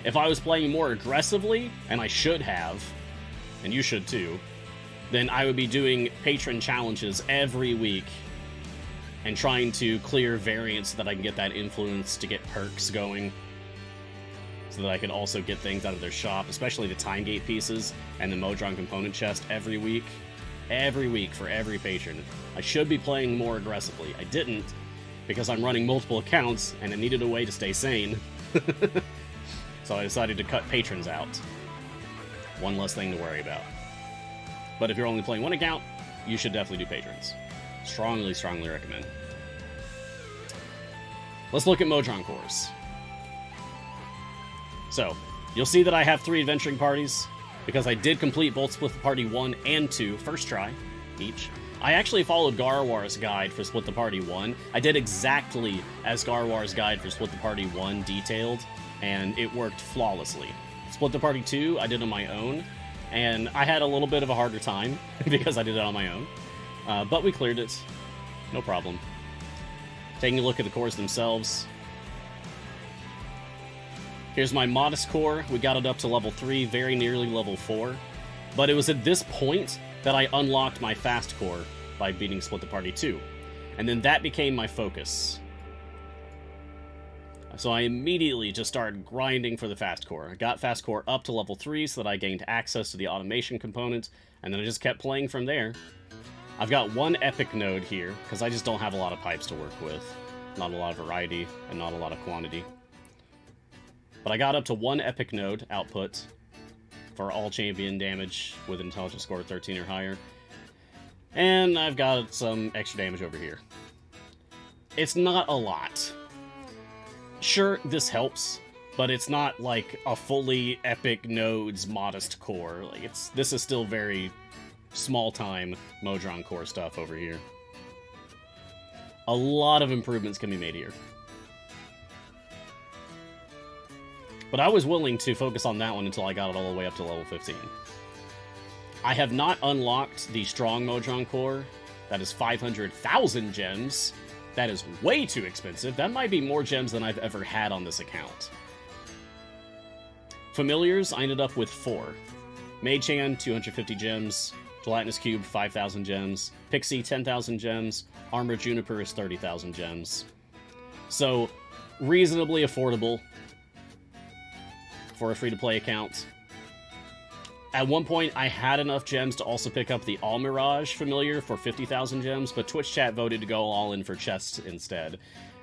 If I was playing more aggressively, and I should have, and you should too, then I would be doing patron challenges every week and trying to clear variants so that I can get that influence to get perks going, so that I could also get things out of their shop, especially the time gate pieces and the Modron component chest every week for every patron. I should be playing more aggressively. I didn't, because I'm running multiple accounts and it needed a way to stay sane. So I decided to cut patrons out. 1 less thing to worry about. But if you're only playing 1 account, you should definitely do patrons. Strongly, strongly recommend. Let's look at Modron cores. So, you'll see that I have 3 adventuring parties, because I did complete both Split the Party 1 and 2, first try, each. I actually followed Garwar's guide for Split the Party 1. I did exactly as Garwar's guide for Split the Party 1 detailed, and it worked flawlessly. Split the Party 2, I did on my own, and I had a little bit of a harder time, because I did it on my own. But we cleared it. No problem. Taking a look at the cores themselves. Here's my Modest core. We got it up to level 3, very nearly level 4. But it was at this point that I unlocked my Fast core by beating Split the Party 2. And then that became my focus. So I immediately just started grinding for the Fast core. I got Fast core up to level 3 so that I gained access to the automation component, and then I just kept playing from there. I've got 1 epic node here, because I just don't have a lot of pipes to work with. Not a lot of variety, and not a lot of quantity. But I got up to 1 epic node output for all champion damage with intelligence score 13 or higher. And I've got some extra damage over here. It's not a lot. Sure, this helps, but it's not like a fully epic nodes modest core. Like this is still very small time Modron core stuff over here. A lot of improvements can be made here. But I was willing to focus on that one until I got it all the way up to level 15. I have not unlocked the strong Modron core. That is 500,000 gems. That is way too expensive. That might be more gems than I've ever had on this account. Familiars, I ended up with 4. Mage Hand, 250 gems. Gelatinous Cube, 5,000 gems. Pixie, 10,000 gems. Armor Juniper is 30,000 gems. So, reasonably affordable for a free-to-play account. At one point, I had enough gems to also pick up the All Mirage familiar for 50,000 gems, but Twitch chat voted to go all in for chests instead.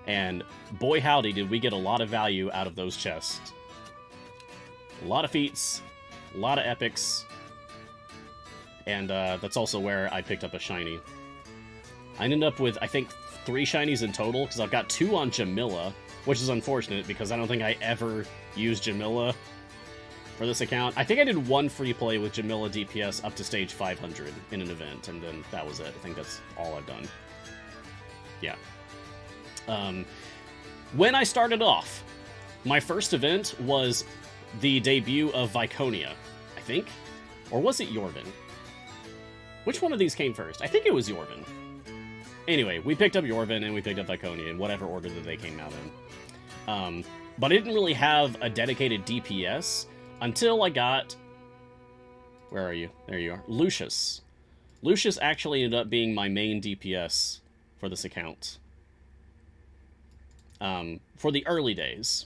And boy howdy did we get a lot of value out of those chests. A lot of feats, a lot of epics, and that's also where I picked up a shiny. I ended up with, I think, 3 shinies in total, because I've got 2 on Jamila, which is unfortunate, because I don't think I ever used Jamila for this account. I think I did 1 free play with Jamila DPS up to stage 500 in an event, and then that was it. I think that's all I've done. Yeah. When I started off, my first event was the debut of Viconia, I think? Or was it Yorvin? Which one of these came first? I think it was Yorvin. Anyway, we picked up Yorvin and we picked up Viconia in whatever order that they came out in. But I didn't really have a dedicated DPS until I got... Where are you? There you are. Lucius. Lucius actually ended up being my main DPS for this account. For the early days.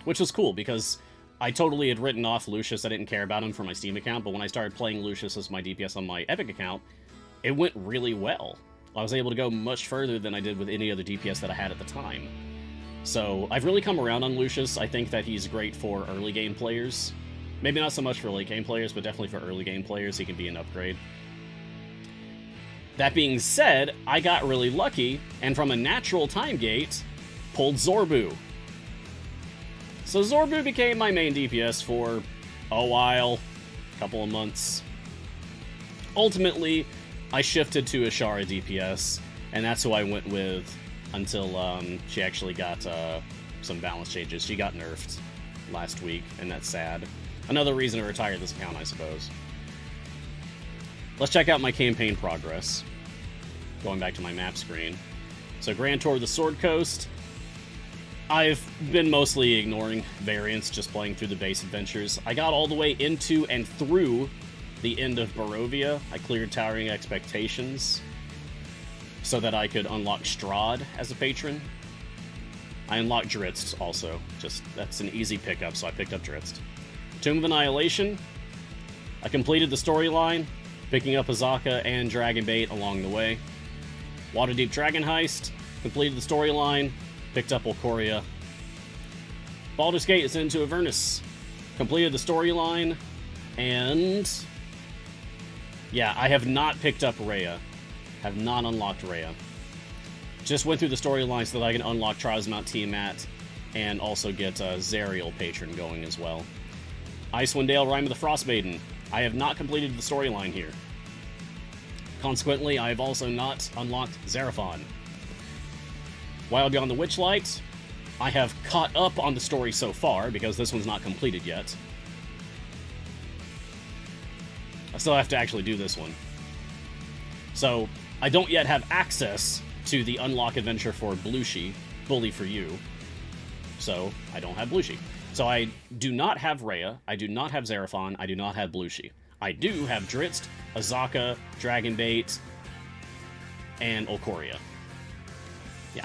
Which was cool, because I totally had written off Lucius. I didn't care about him for my Steam account, but when I started playing Lucius as my DPS on my Epic account, it went really well. I was able to go much further than I did with any other DPS that I had at the time. So, I've really come around on Lucius. I think that he's great for early game players. Maybe not so much for late game players, but definitely for early game players, he can be an upgrade. That being said, I got really lucky, and from a natural time gate, pulled Zorbu. So Zorbu became my main DPS for a while, a couple of months. Ultimately, I shifted to Ashara DPS, and that's who I went with until she actually got some balance changes. She got nerfed last week, and that's sad. Another reason to retire this account, I suppose. Let's check out my campaign progress. Going back to my map screen. So Grand Tour of the Sword Coast. I've been mostly ignoring variants, just playing through the base adventures. I got all the way into and through the end of Barovia. I cleared Towering Expectations so that I could unlock Strahd as a patron. I unlocked Drizzt also. Just, that's an easy pickup, so I picked up Drizzt. Tomb of Annihilation. I completed the storyline, picking up Azaka and Dragonbait along the way. Waterdeep Dragon Heist. Completed the storyline, picked up Ulcoria. Baldur's Gate is into Avernus. Completed the storyline, and... yeah, I have not picked up Rhea. Have not unlocked Rhea. Just went through the storyline so that I can unlock Trials of Mount Tiamat and also get Zariel Patron going as well. Icewind Dale, Rime of the Frostmaiden. I have not completed the storyline here. Consequently, I have also not unlocked Xeraphon. Wild Beyond the Witchlight. I have caught up on the story so far, because this one's not completed yet. I still have to actually do this one. So, I don't yet have access to the unlock adventure for Blushi, Bully for You. So, I don't have Blushi. So I do not have Rhea, I do not have Xeraphon, I do not have Blushi. I do have Drizzt, Azaka, Dragonbait, and Ulcoria. Yeah.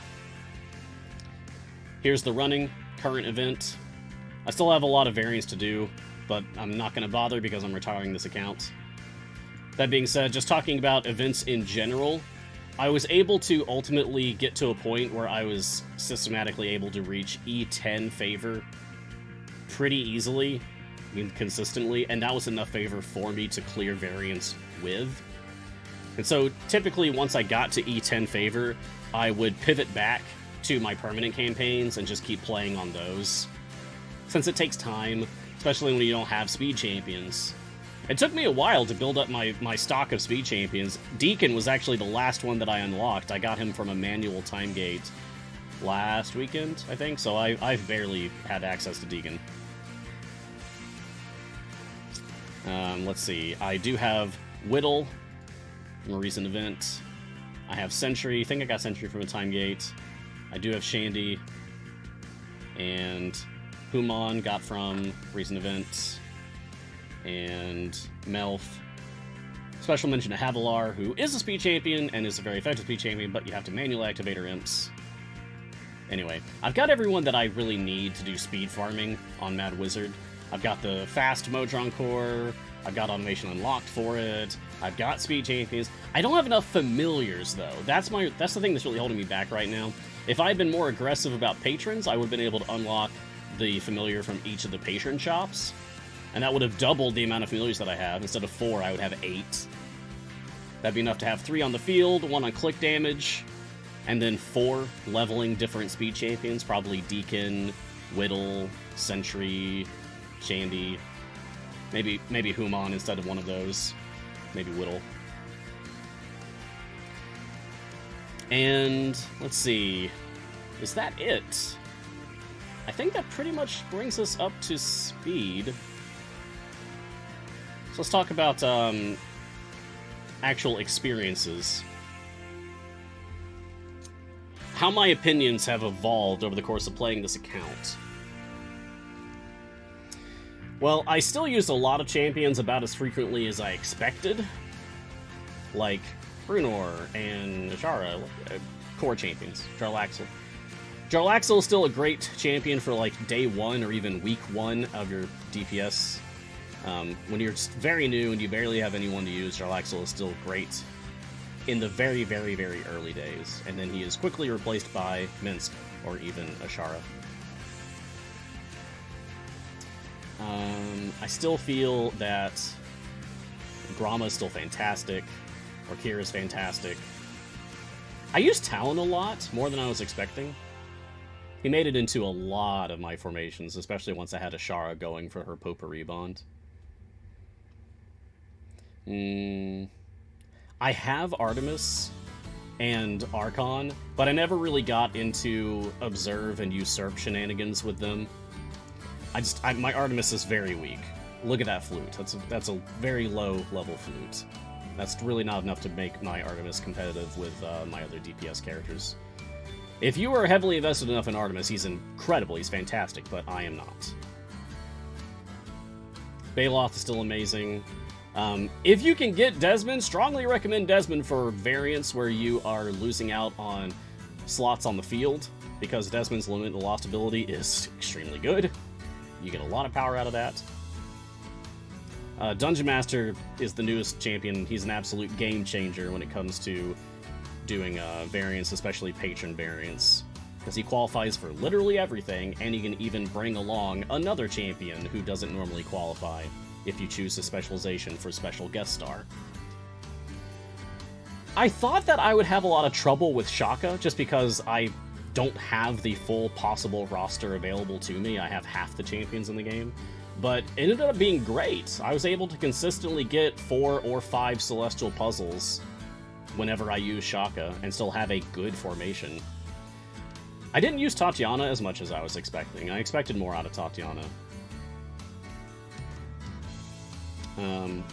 Here's the running, current event. I still have a lot of variants to do, but I'm not going to bother because I'm retiring this account. That being said, just talking about events in general, I was able to ultimately get to a point where I was systematically able to reach E10 favor pretty easily, consistently, and that was enough favor for me to clear variants with. And so typically once I got to E10 favor, I would pivot back to my permanent campaigns and just keep playing on those, since it takes time, especially when you don't have speed champions. It took me a while to build up my stock of speed champions. Deacon was actually the last one that I unlocked. I got him from a manual time gate last weekend, I think, so I've barely had access to Deacon. Let's see. I do have Whittle from a recent event. I have Sentry. I think I got Sentry from a time gate. I do have Shandy. And Human got from recent events. And Melf. Special mention to Havilar, who is a speed champion and is a very effective speed champion, but you have to manually activate her imps. Anyway, I've got everyone that I really need to do speed farming on Mad Wizard. I've got the fast Modron core, I've got automation unlocked for it, I've got speed champions. I don't have enough familiars, though. That's the thing that's really holding me back right now. If I had been more aggressive about patrons, I would have been able to unlock the familiar from each of the patron shops. And that would have doubled the amount of familiars that I have. Instead of 4, I would have 8. That'd be enough to have 3 on the field, 1 on click damage, and then 4 leveling different speed champions. Probably Deacon, Whittle, Sentry, Shandy. Maybe Human instead of one of those. Maybe Whittle. And let's see. Is that it? I think that pretty much brings us up to speed. So let's talk about actual experiences. How my opinions have evolved over the course of playing this account. Well, I still use a lot of champions about as frequently as I expected. Like Brunor and Ashara, core champions. Jarlaxle. Jarlaxle is still a great champion for like day 1 or even week 1 of your DPS. When you're very new and you barely have anyone to use, Jarlaxle is still great in the very, very, very early days. And then he is quickly replaced by Minsk or even Ashara. I still feel that Gromma is still fantastic. Orkira is fantastic. I use Talon a lot, more than I was expecting. He made it into a lot of my formations, especially once I had Ashara going for her Potpourri bond. I have Artemis and Archon, but I never really got into Observe and Usurp shenanigans with them. My Artemis is very weak. Look at that flute. That's a very low level flute. That's really not enough to make my Artemis competitive with my other DPS characters. If you are heavily invested enough in Artemis, he's incredible, he's fantastic, but I am not. Baloth is still amazing. If you can get Desmond, strongly recommend Desmond for variants where you are losing out on slots on the field, because Desmond's Limit the Lost ability is extremely good. You get a lot of power out of that. Dungeon Master is the newest champion. He's an absolute game changer when it comes to doing variants, especially patron variants, because he qualifies for literally everything, and he can even bring along another champion who doesn't normally qualify if you choose a specialization for special guest star. I thought that I would have a lot of trouble with Shaka, just because I don't have the full possible roster available to me. I have half the champions in the game. But it ended up being great. I was able to consistently get 4 or 5 celestial puzzles whenever I use Shaka and still have a good formation. I didn't use Tatiana as much as I was expecting. I expected more out of Tatiana.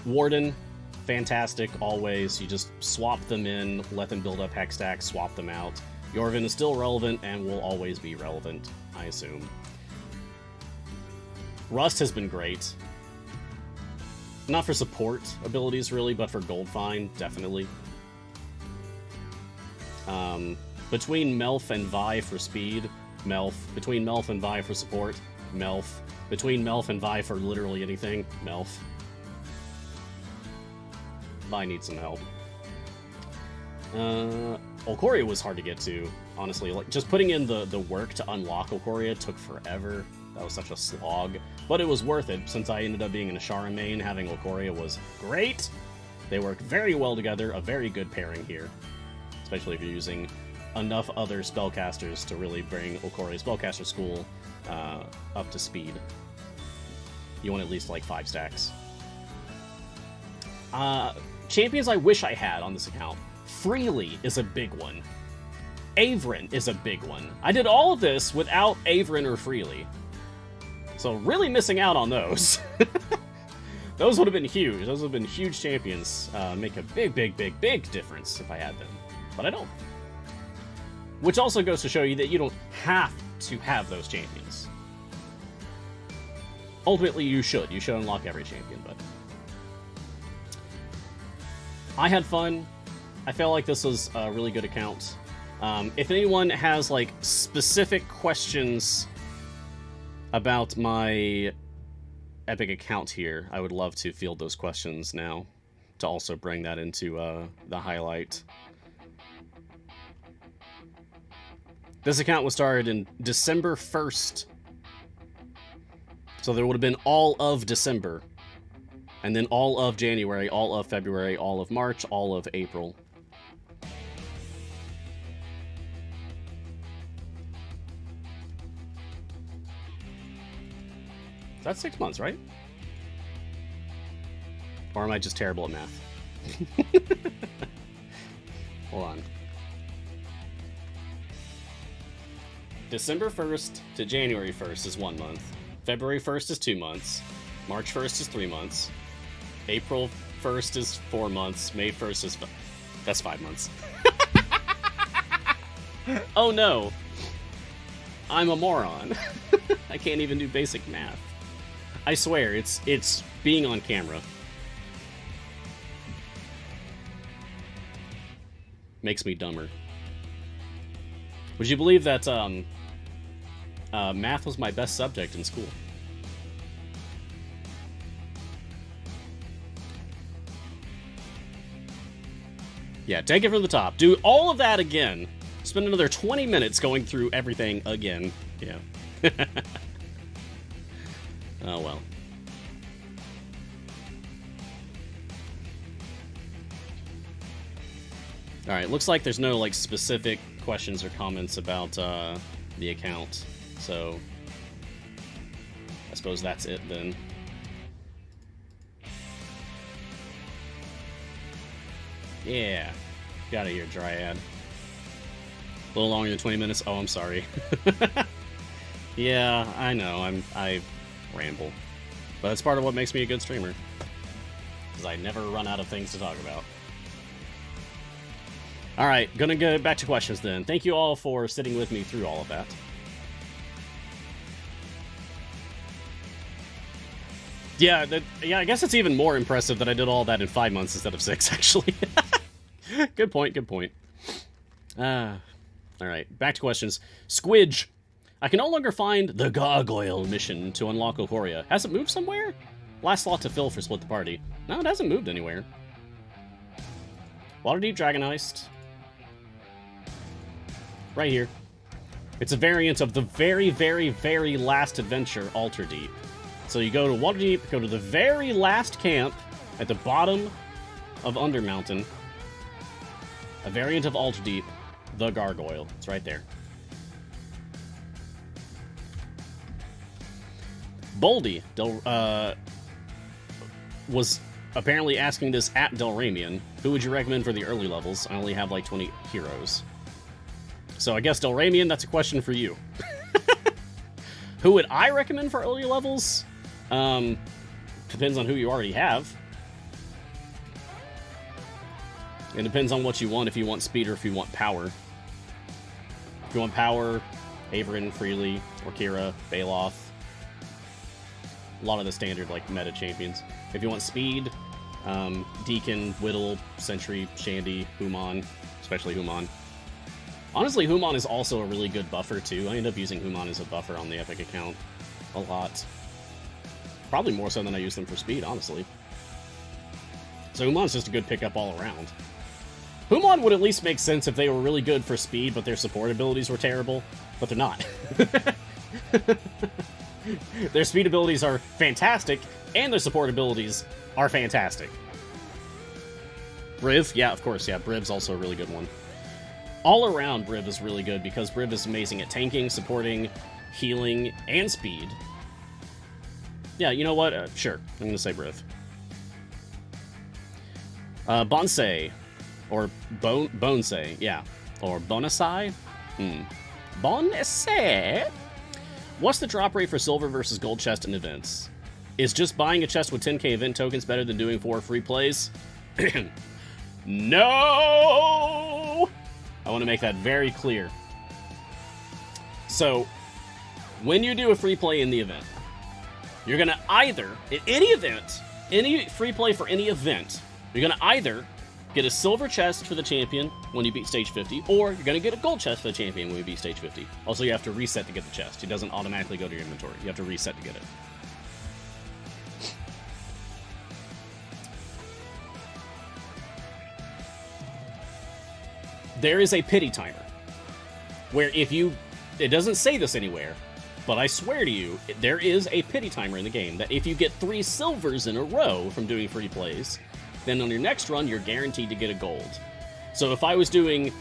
Warden, fantastic always. You just swap them in, let them build up hex stacks, swap them out. Yorvin is still relevant and will always be relevant, I assume. Rust has been great. Not for support abilities, really, but for gold find, definitely. Between Melf and Vi for speed, Melf. Between Melf and Vi for support, Melf. Between Melf and Vi for literally anything, Melf. Vi needs some help. Olcoria was hard to get to, honestly. Like, just putting in the work to unlock Olcoria took forever. That was such a slog. But it was worth it, since I ended up being an Ashara main. Having Olcoria was great. They work very well together, a very good pairing here. Especially if you're using enough other spellcasters to really bring Ikoria Spellcaster School up to speed. You want at least like 5 stacks. Champions I wish I had on this account. Freely is a big one. Averin is a big one. I did all of this without Averin or Freely. So really missing out on those. Those would have been huge. Those would have been huge champions. Make a big, big, big, big difference if I had them. But I don't. Which also goes to show you that you don't have to have those champions. Ultimately, you should. You should unlock every champion, but... I had fun. I felt like this was a really good account. If anyone has, like, specific questions about my Epic account here, I would love to field those questions now to also bring that into the highlight. This account was started in December 1st. So there would have been all of December. And then all of January, all of February, all of March, all of April. That's 6 months, right? Or am I just terrible at math? Hold on. December 1st to January 1st is 1 month. February 1st is 2 months. March 1st is 3 months. April 1st is 4 months. May 1st is... That's 5 months. Oh no. I'm a moron. I can't even do basic math. I swear, it's being on camera. Makes me dumber. Would you believe that math was my best subject in school? Yeah, take it from the top. Do all of that again. Spend another 20 minutes going through everything again. Yeah. Oh, well. Alright, looks like there's no, like, specific questions or comments about, the account. So, I suppose that's it, then. Yeah. Get out of here, Dryad. A little longer than 20 minutes. Oh, I'm sorry. Yeah, I know. I ramble. But it's part of what makes me a good streamer. Because I never run out of things to talk about. Alright, gonna go back to questions then. Thank you all for sitting with me through all of that. Yeah, I guess it's even more impressive that I did all that in 5 months instead of 6, actually. Good point, good point. Alright, back to questions. Squidge. I can no longer find the Gargoyle mission to unlock Ikoria. Has it moved somewhere? Last slot to fill for Split the Party. No, it hasn't moved anywhere. Waterdeep Dragon Heist. Right here. It's a variant of the very, very, very last adventure, Alter Deep. So you go to Waterdeep, go to the very last camp at the bottom of Undermountain. A variant of Alter Deep, the Gargoyle. It's right there. Boldy was apparently asking this at Delramian. Who would you recommend for the early levels? I only have like 20 heroes. So I guess Delramian, that's a question for you. Who would I recommend for early levels? Depends on who you already have. It depends on what you want, if you want speed or if you want power. If you want power, Averin, Freely, Orkira, Baloth. A lot of the standard, like, meta champions. If you want speed, Deacon, Whittle, Sentry, Shandy, Human, especially Human. Honestly, Human is also a really good buffer, too. I end up using Human as a buffer on the Epic account a lot. Probably more so than I use them for speed, honestly. So Human's just a good pickup all around. Human would at least make sense if they were really good for speed, but their support abilities were terrible. But they're not. Their speed abilities are fantastic, and their support abilities are fantastic. Briv? Yeah, of course, yeah. Briv's also a really good one. All around, Briv is really good because Briv is amazing at tanking, supporting, healing, and speed. Yeah, you know what? Sure, I'm gonna say Briv. Bonsai, or Bonsai, yeah, or Bonasai. Bonasai. What's the drop rate for silver versus gold chest in events? Is just buying a chest with 10k event tokens better than doing 4 free plays? No! I want to make that very clear. So, when you do a free play in the event, you're going to either, in any event, any free play for any event, you're going to either get a silver chest for the champion when you beat stage 50, or you're going to get a gold chest for the champion when you beat stage 50. Also, you have to reset to get the chest. It doesn't automatically go to your inventory. You have to reset to get it. There is a pity timer, where if you... It doesn't say this anywhere, but I swear to you, there is a pity timer in the game that if you get 3 silvers in a row from doing free plays, then on your next run, you're guaranteed to get a gold. So if I was doing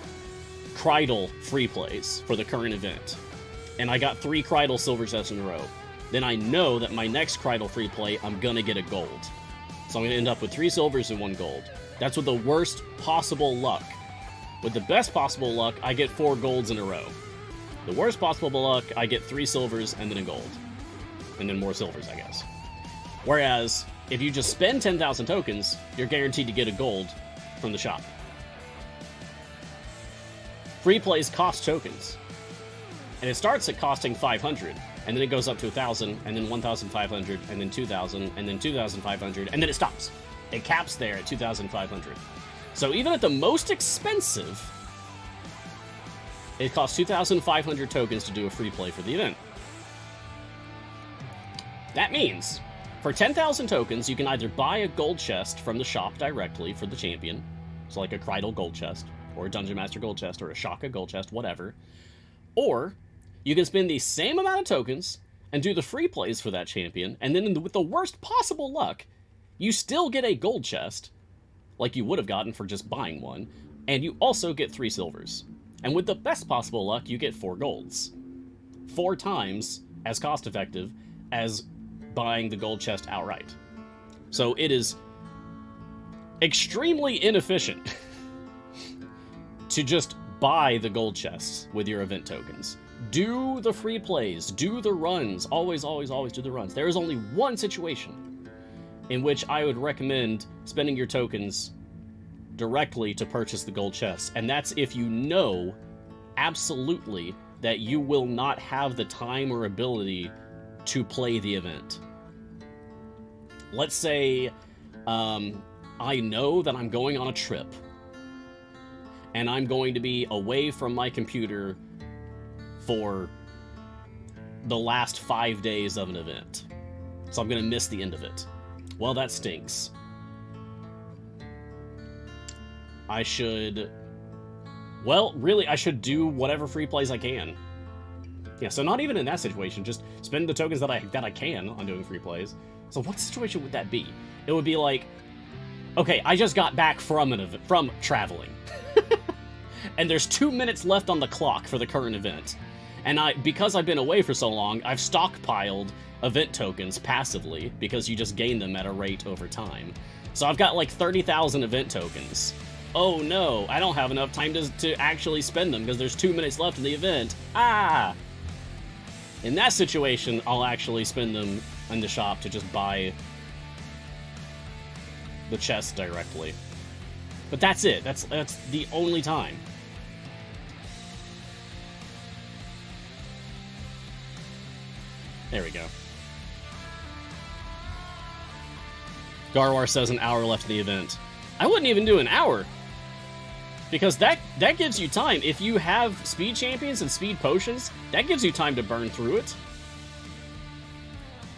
Cridle free plays for the current event, and I got 3 Cridle silver chests in a row, then I know that my next Cridle free play, I'm gonna get a gold. So I'm gonna end up with 3 silvers and 1 gold. That's with the worst possible luck. With the best possible luck, I get 4 golds in a row. The worst possible luck, I get 3 silvers and then a gold. And then more silvers, I guess. Whereas, if you just spend 10,000 tokens, you're guaranteed to get a gold from the shop. Free plays cost tokens. And it starts at costing 500, and then it goes up to 1,000, and then 1,500, and then 2,000, and then 2,500, and then it stops. It caps there at 2,500. So even at the most expensive, it costs 2,500 tokens to do a free play for the event. That means, for 10,000 tokens, you can either buy a gold chest from the shop directly for the champion, so like a Cridle gold chest, or a Dungeon Master gold chest, or a Shaka gold chest, whatever, or you can spend the same amount of tokens and do the free plays for that champion, and then with the worst possible luck, you still get a gold chest, like you would have gotten for just buying one, and you also get 3 silvers. And with the best possible luck, you get 4 golds. 4 times as cost effective as buying the gold chest outright. So it is extremely inefficient to just buy the gold chests with your event tokens. Do the free plays, do the runs, always, always, always do the runs. There is only one situation in which I would recommend spending your tokens directly to purchase the gold chests, and that's if you know absolutely that you will not have the time or ability to play the event. Let's say I know that I'm going on a trip and I'm going to be away from my computer for the last 5 days of an event, so I'm going to miss the end of it. Well, that stinks. I should... Well, really, I should do whatever free plays I can. Yeah, so not even in that situation, just spend the tokens that I can on doing free plays. So what situation would that be? It would be like, okay, I just got back from traveling. And there's 2 minutes left on the clock for the current event. And because I've been away for so long, I've stockpiled event tokens passively, because you just gain them at a rate over time. So I've got like 30,000 event tokens. Oh no, I don't have enough time to actually spend them because there's 2 minutes left in the event. Ah! In that situation, I'll actually spend them in the shop to just buy the chest directly. But that's it. That's the only time. There we go. Garwar says an hour left of the event. I wouldn't even do an hour, because that gives you time. If you have speed champions and speed potions, that gives you time to burn through it.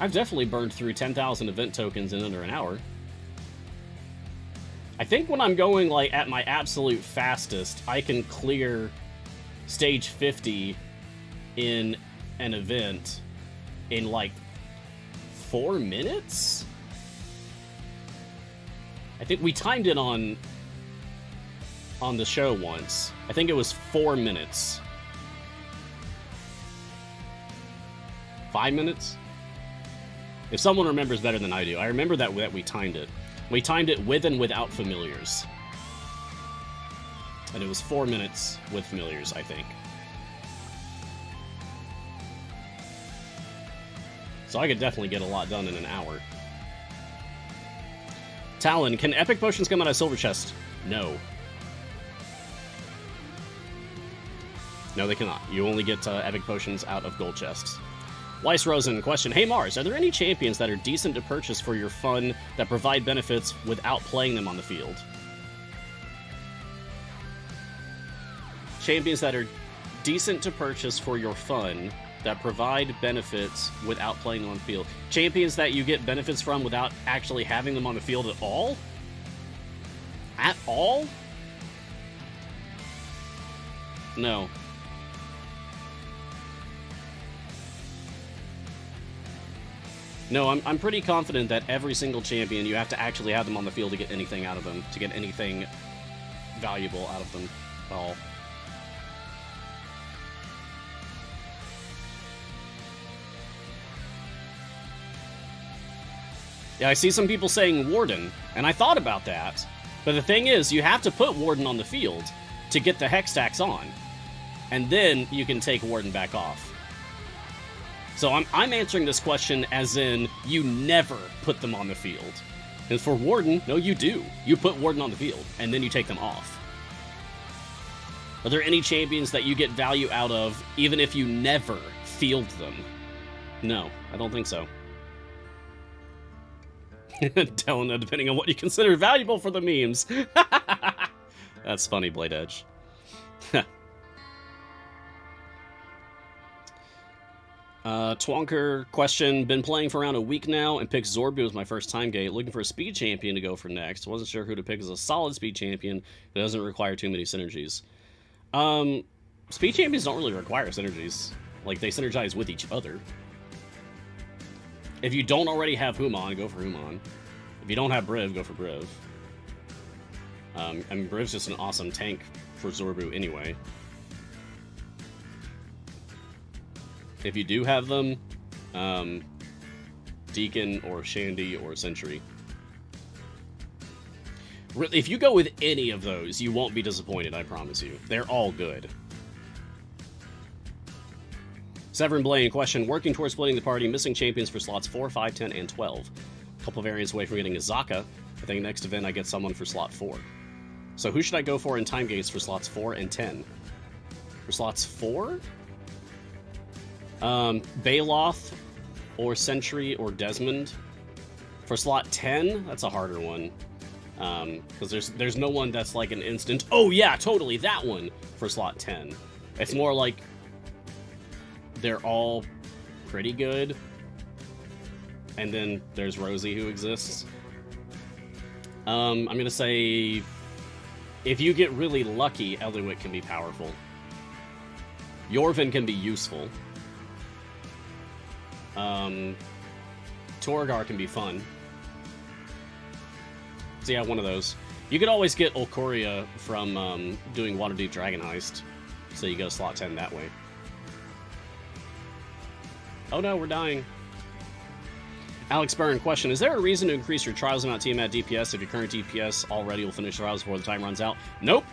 I've definitely burned through 10,000 event tokens in under an hour. I think when I'm going like at my absolute fastest, I can clear stage 50 in an event in like 4 minutes? I think we timed it on on the show once. I think it was 4 minutes. 5 minutes? If someone remembers better than I do. I remember that we timed it. We timed it with and without familiars. And it was 4 minutes with familiars, I think. So I could definitely get a lot done in an hour. Talon, can epic potions come out of silver chest? No. No, they cannot. You only get epic potions out of gold chests. Weiss Rosen, question. Hey Mars, are there any champions that are decent to purchase for your fun that provide benefits without playing them on the field? Champions that are decent to purchase for your fun that provide benefits without playing them on the field. Champions that you get benefits from without actually having them on the field at all? At all? No. No, I'm pretty confident that every single champion, you have to actually have them on the field to get anything out of them, to get anything valuable out of them at all. Yeah, I see some people saying Warden, and I thought about that. But the thing is, you have to put Warden on the field to get the Hex stacks on. And then you can take Warden back off. So I'm answering this question as in, you never put them on the field. And for Warden, no, you do. You put Warden on the field, and then you take them off. Are there any champions that you get value out of, even if you never field them? No, I don't think so. Telling depending on what you consider valuable for the memes. That's funny, Blade Edge. Twonker question, been playing for around a week now and picked Zorbu as my first time gate, looking for a speed champion to go for next. Wasn't sure who to pick as a solid speed champion that doesn't require too many synergies. Speed champions don't really require synergies. Like, they synergize with each other. If you don't already have Human, go for Human. If you don't have Briv, go for Briv. I mean, Briv's just an awesome tank for Zorbu anyway. If you do have them, Deacon or Shandy or Sentry. If you go with any of those, you won't be disappointed, I promise you. They're all good. Severin Blaine, question. Working towards splitting the party, missing champions for slots 4, 5, 10, and 12. A couple variants away from getting a Zaka. I think next event I get someone for slot 4. So who should I go for in time gates for slots 4 and 10? For slots 4? Baloth or Sentry or Desmond. For slot 10, that's a harder one. Because there's no one that's like an instant, oh yeah, totally, that one for slot 10. It's more like they're all pretty good. And then there's Rosie who exists. I'm going to say if you get really lucky, Eliwick can be powerful. Yorvin can be useful. Torgar can be fun. So yeah, one of those. You could always get Olkoria from doing Waterdeep Dragon Heist. So you go slot 10 that way. Oh no, we're dying. Alex Byrne, question. Is there a reason to increase your Trials amount Tiamat DPS if your current DPS already will finish Trials before the time runs out? Nope.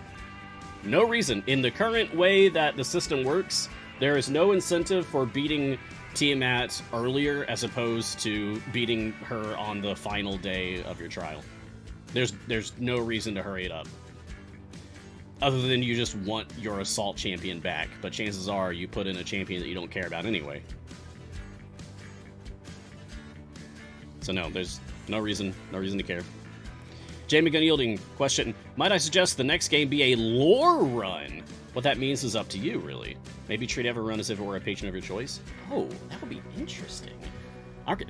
No reason. In the current way that the system works, there is no incentive for beating Tiamat earlier as opposed to beating her on the final day of your trial. There's no reason to hurry it up. Other than you just want your assault champion back, but chances are you put in a champion that you don't care about anyway. So no, there's no reason to care. Jamie Gunyielding, question. Might I suggest the next game be a lore run? What that means is up to you, really. Maybe treat every run as if it were a patron of your choice. Oh, that would be interesting.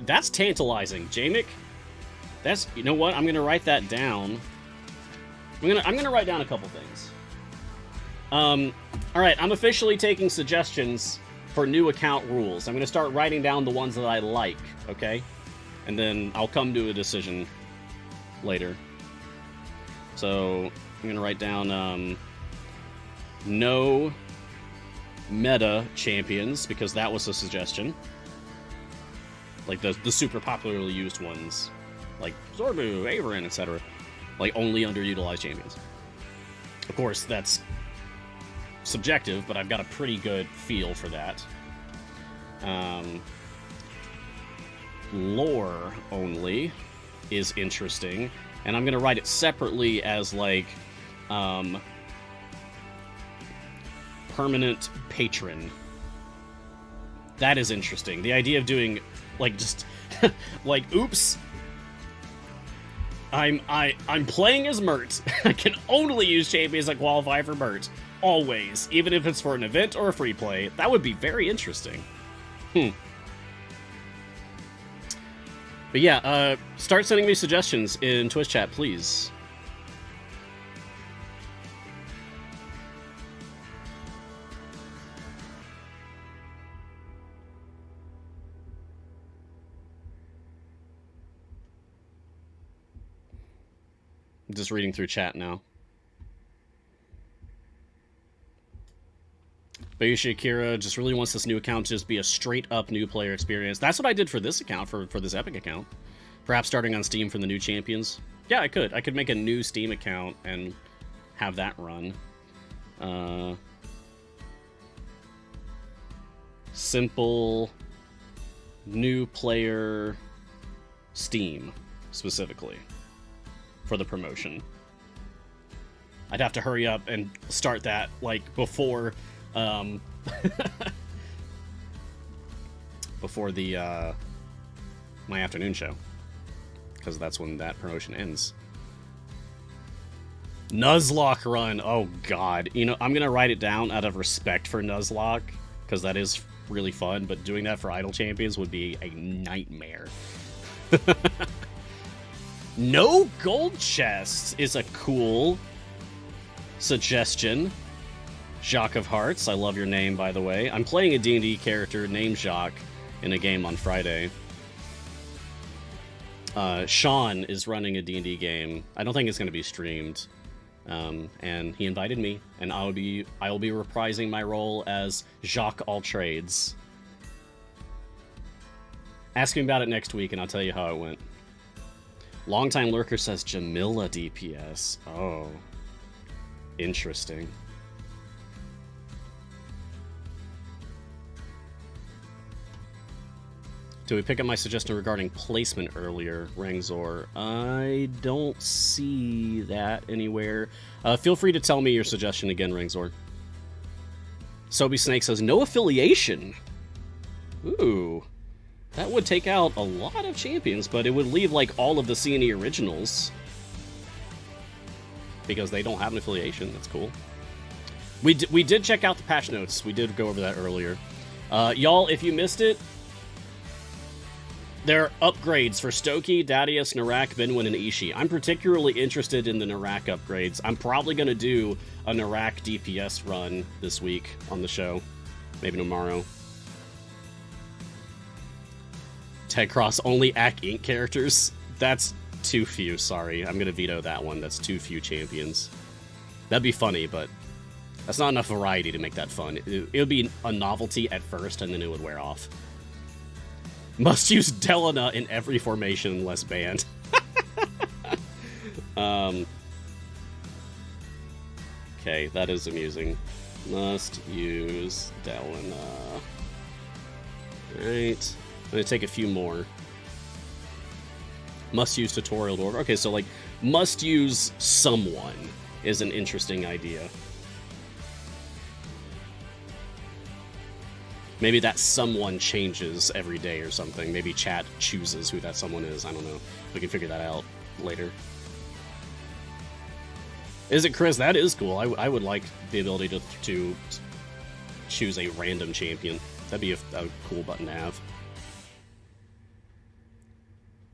That's tantalizing, Jamick. That's, you know what? I'm gonna write that down. I'm gonna write down a couple things. All right, I'm officially taking suggestions for new account rules. I'm gonna start writing down the ones that I like. Okay, and then I'll come to a decision later. So I'm going to write down no meta champions, because that was a suggestion. Like the super popularly used ones, like Zorbu, Averin, etc. Like only underutilized champions. Of course, that's subjective, but I've got a pretty good feel for that. Lore only is interesting, and I'm going to write it separately as like permanent patron. That is interesting. The idea of doing like just like, oops, I'm playing as Mert. I can only use champions that qualify for Mert. Always. Even if it's for an event or a free play. That would be very interesting. But yeah, start sending me suggestions in Twitch chat, please. I'm just reading through chat now. Bayushi Akira just really wants this new account to just be a straight-up new player experience. That's what I did for this account, for this Epic account. Perhaps starting on Steam for the new champions. Yeah, I could. I could make a new Steam account and have that run. Simple new player Steam, specifically, for the promotion. I'd have to hurry up and start that, like, before... before the my afternoon show, because that's when that promotion ends. Nuzlocke run. Oh god, you know, I'm gonna write it down out of respect for Nuzlocke, because that is really fun, but doing that for Idle Champions would be a nightmare. No gold chests is a cool suggestion. Jacques of Hearts, I love your name, by the way. I'm playing a D&D character named Jacques in a game on Friday. Sean is running a D&D game. I don't think it's going to be streamed. And he invited me, and I will be reprising my role as Jacques Alltrades. Ask me about it next week, and I'll tell you how it went. Longtime Lurker says Jamila DPS. Oh. Interesting. Do we pick up my suggestion regarding placement earlier, Rangzor? I don't see that anywhere. Feel free to tell me your suggestion again, Rangzor. Sobe Snake says, no affiliation. Ooh. That would take out a lot of champions, but it would leave, like, all of the C&E originals. Because they don't have an affiliation. That's cool. We did check out the patch notes. We did go over that earlier. Y'all, if you missed it, there are upgrades for Stoki, Dadius, Narak, Benwin, and Ishii. I'm particularly interested in the Narak upgrades. I'm probably going to do a Narak DPS run this week on the show. Maybe tomorrow. Tagcross only Ak Inc. characters? That's too few, sorry. I'm going to veto that one. That's too few champions. That'd be funny, but that's not enough variety to make that fun. It would be a novelty at first, and then it would wear off. Must use Delana in every formation unless banned. Okay, that is amusing. Must use Delana. Alright. I'm gonna take a few more. Must use tutorial order. Okay, so like, must use someone is an interesting idea. Maybe that someone changes every day or something. Maybe chat chooses who that someone is. I don't know. We can figure that out later. Is it Chris? That is cool. I would like the ability to choose a random champion. That'd be a cool button to have.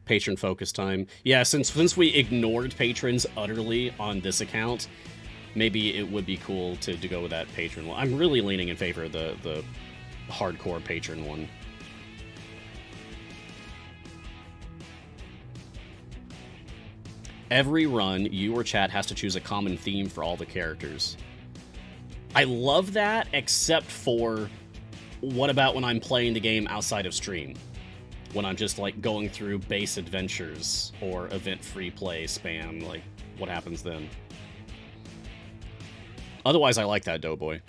Patron focus time. Yeah, since we ignored patrons utterly on this account, maybe it would be cool to go with that patron one. I'm really leaning in favor of the hardcore patron one. Every run, you or chat has to choose a common theme for all the characters. I love that, except for what about when I'm playing the game outside of stream? When I'm just, like, going through base adventures or event free play spam, like, what happens then? Otherwise, I like that, Doughboy.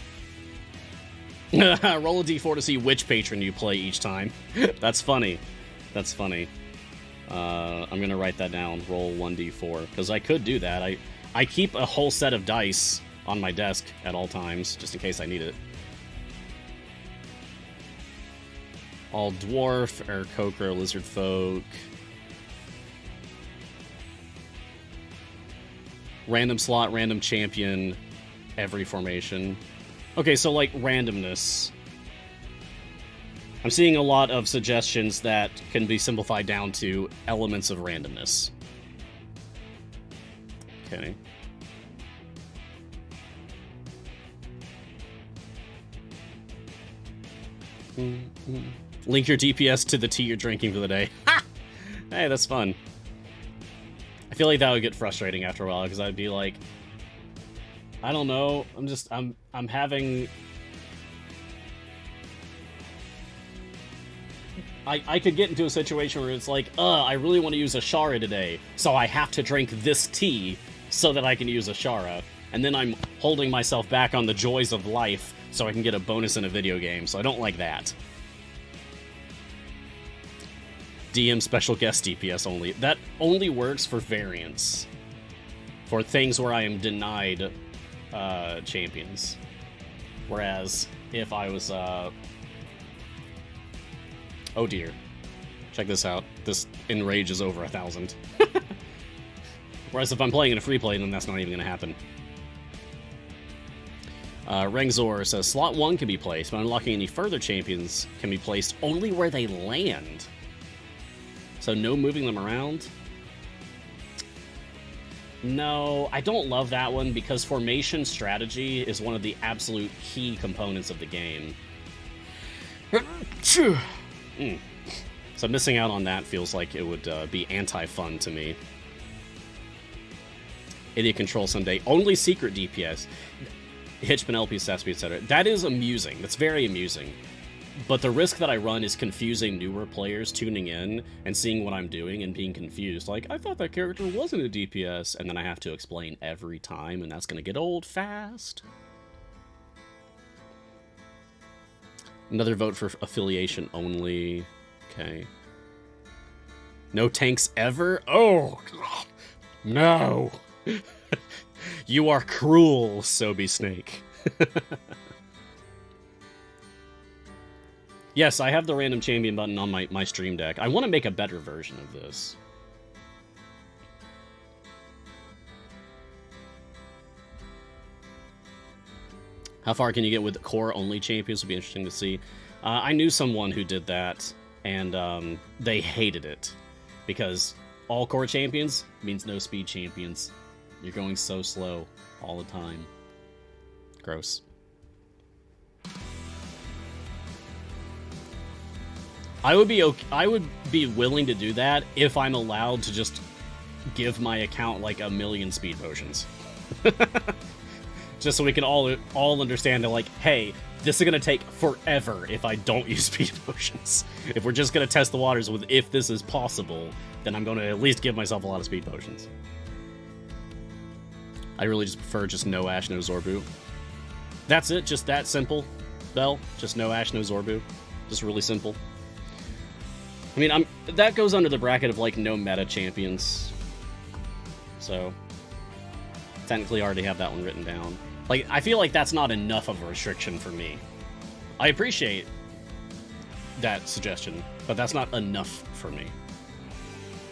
Roll a d4 to see which patron you play each time. That's funny. That's funny. I'm gonna write that down. Roll 1d4, because I could do that. I keep a whole set of dice on my desk at all times, just in case I need it. All dwarf, Aarakocra, lizard folk. Random slot, random champion, every formation. Okay, so like randomness. I'm seeing a lot of suggestions that can be simplified down to elements of randomness. Okay. Link your DPS to the tea you're drinking for the day. Ha! Hey, that's fun. I feel like that would get frustrating after a while, because I'd be like, I don't know, I'm having... I could get into a situation where it's like, I really want to use Ashara today, so I have to drink this tea so that I can use Ashara. And then I'm holding myself back on the joys of life so I can get a bonus in a video game, so I don't like that. DM special guest DPS only. That only works for variants. For things where I am denied champions. Whereas, if I was... Oh dear. Check this out. This enrage is over 1,000. Whereas if I'm playing in a free play, then that's not even going to happen. Rengzor says, Slot 1 can be placed, but unlocking any further champions can be placed only where they land. So no moving them around? No, I don't love that one, because formation strategy is one of the absolute key components of the game. So missing out on that feels like it would be anti-fun to me. Idiot Control Sunday. Only secret DPS. Hitch, Penelope, Sassby, etc. That is amusing. That's very amusing. But the risk that I run is confusing newer players tuning in and seeing what I'm doing and being confused. Like, I thought that character wasn't a DPS, and then I have to explain every time, and that's going to get old fast. Another vote for affiliation only. Okay. No tanks ever? Oh, no. You are cruel, Sobe Snake. Yes, I have the random champion button on my stream deck. I want to make a better version of this. How far can you get with core-only champions? Would be interesting to see. I knew someone who did that, and they hated it. Because all core champions means no speed champions. You're going so slow all the time. Gross. I would be willing to do that if I'm allowed to just give my account like 1,000,000 speed potions. Just so we can all understand that, like, hey, this is gonna take forever if I don't use speed potions. If we're just gonna test the waters with if this is possible, then I'm gonna at least give myself a lot of speed potions. I really just prefer just no Ash, no Zorbu. That's it, just that simple, Bell. Just no Ash, no Zorbu. Just really simple. I mean, that goes under the bracket of, like, no meta champions. So, technically I already have that one written down. Like, I feel like that's not enough of a restriction for me. I appreciate that suggestion, but that's not enough for me.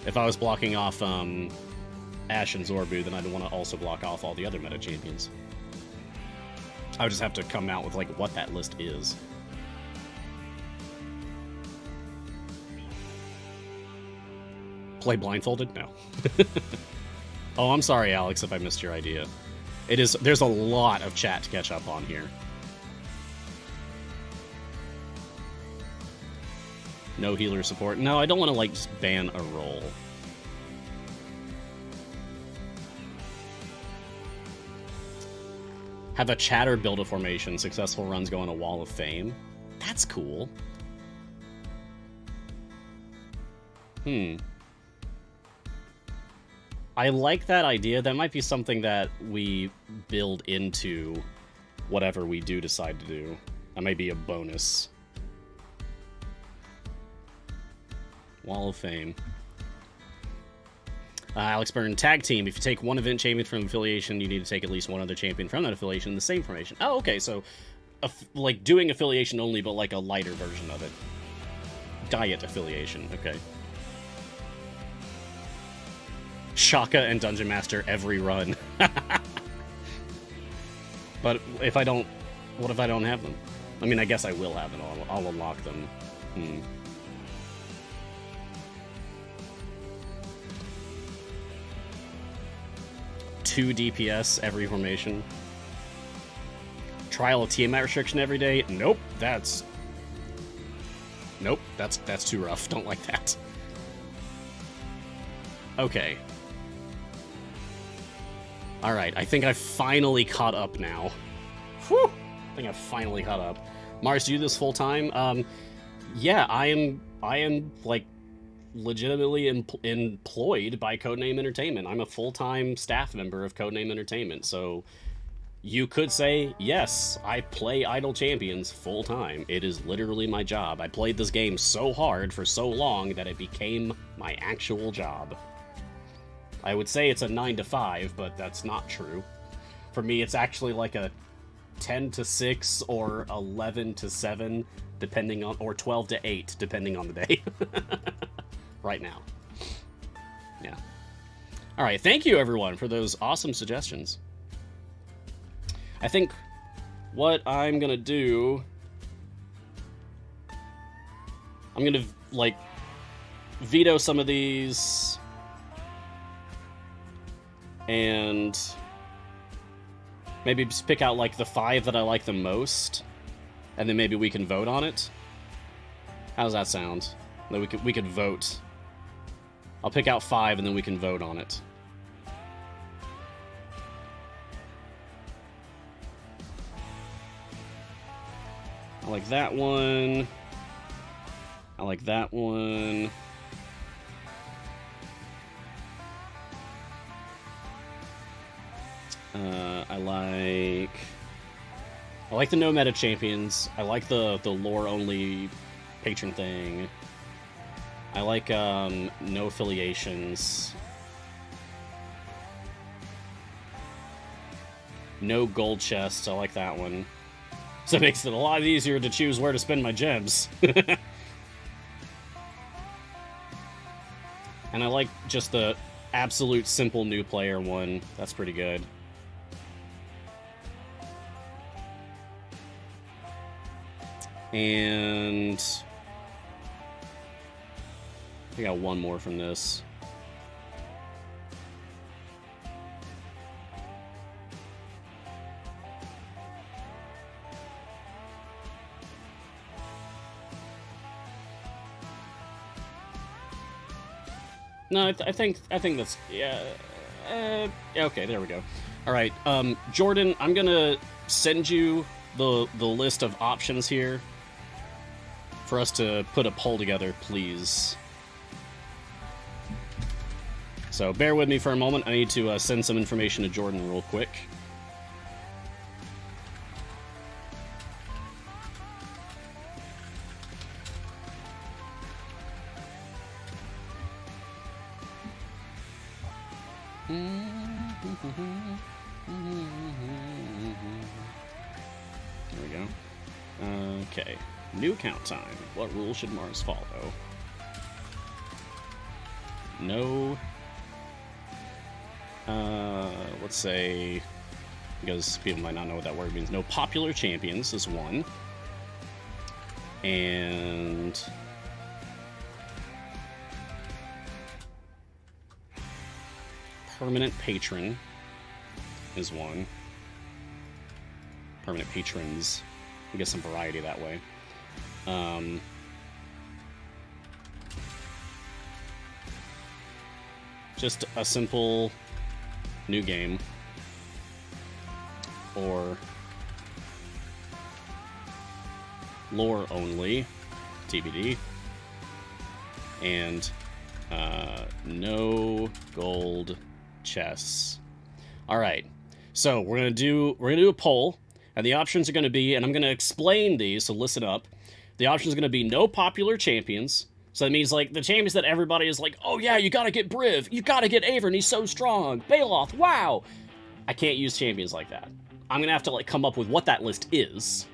If I was blocking off Ash and Zorbu, then I'd want to also block off all the other meta champions. I would just have to come out with, like, what that list is. Play blindfolded? No. Oh, I'm sorry, Alex, if I missed your idea. There's a lot of chat to catch up on here. No healer support. No, I don't want to, like, just ban a role. Have a chatter build a formation. Successful runs go on a wall of fame. That's cool. I like that idea. That might be something that we build into whatever we do decide to do. That might be a bonus. Wall of Fame. Alex Byrne, tag team. If you take one event champion from affiliation, you need to take at least one other champion from that affiliation in the same formation. Oh, okay, so like doing affiliation only, but like a lighter version of it. Diet affiliation, okay. Shaka and Dungeon Master every run. But if I don't... What if I don't have them? I mean, I guess I will have them. I'll unlock them. 2 DPS every formation. Trial of Tiamat restriction every day. Nope, that's too rough. Don't like that. Okay. Alright, I think I finally caught up now. Whew! I think I finally caught up. Mars, do you do this full time? Yeah, I am like legitimately employed by Codename Entertainment. I'm a full-time staff member of Codename Entertainment, so you could say, yes, I play Idle Champions full-time. It is literally my job. I played this game so hard for so long that it became my actual job. I would say it's a 9 to 5, but that's not true. For me, it's actually like a 10 to 6 or 11 to 7, depending on, or 12 to 8, depending on the day. Right now. Yeah. All right, thank you everyone for those awesome suggestions. I think what I'm gonna do, I'm gonna like veto some of these and maybe just pick out like the 5 that I like the most, and then maybe we can vote on it. How does that sound? That we could vote. I'll pick out 5 and then we can vote on it. I like that one. I like that one. I like the no meta champions. I like the lore only patron thing. I like no affiliations. No gold chests. I like that one. So it makes it a lot easier to choose where to spend my gems. And I like just the absolute simple new player one. That's pretty good. And I got one more from this. No, I think that's, yeah. Okay, there we go. All right, Jordan, I'm gonna send you the list of options here for us to put a poll together, please. So bear with me for a moment. I need to send some information to Jordan real quick. There we go. Okay. New count time. What rule should Mars follow? No. Let's say, because people might not know what that word means, no popular champions is one. And permanent patron is one. Permanent patrons. We get some variety that way. Just a simple new game. or lore only, TBD, and no gold chests. All right, so we're gonna do a poll, and the options are gonna be, and I'm gonna explain these, so listen up. The options are gonna be no popular champions. So that means, like, the champions that everybody is like, oh yeah, you gotta get Briv, you gotta get Avern, he's so strong, Baloth, wow. I can't use champions like that. I'm gonna have to, like, come up with what that list is,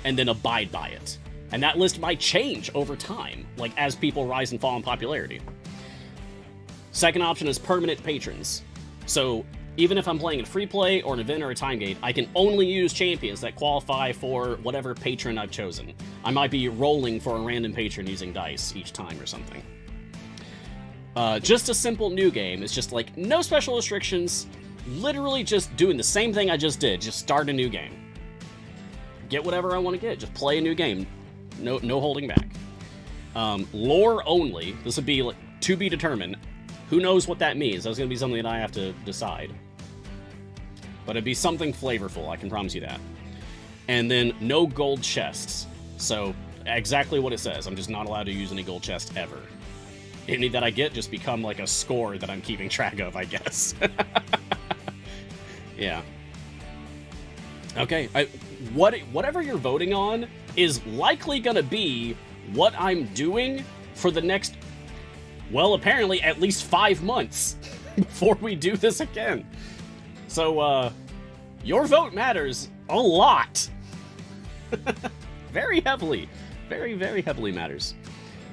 and then abide by it. And that list might change over time, like, as people rise and fall in popularity. Second option is permanent patrons. So, even if I'm playing in free play, or an event, or a time gate, I can only use champions that qualify for whatever patron I've chosen. I might be rolling for a random patron using dice each time or something. Just a simple new game. It's just like, no special restrictions, literally just doing the same thing I just did. Just start a new game. Get whatever I want to get. Just play a new game. No holding back. Lore only. This would be like, to be determined. Who knows what that means? That's going to be something that I have to decide. But it'd be something flavorful, I can promise you that. And then no gold chests. So, exactly what it says. I'm just not allowed to use any gold chests ever. Any that I get just become like a score that I'm keeping track of, I guess. Yeah. Okay, whatever you're voting on is likely going to be what I'm doing for the next, well, apparently at least 5 months before we do this again. So, your vote matters a lot. Very heavily. Very, very heavily matters.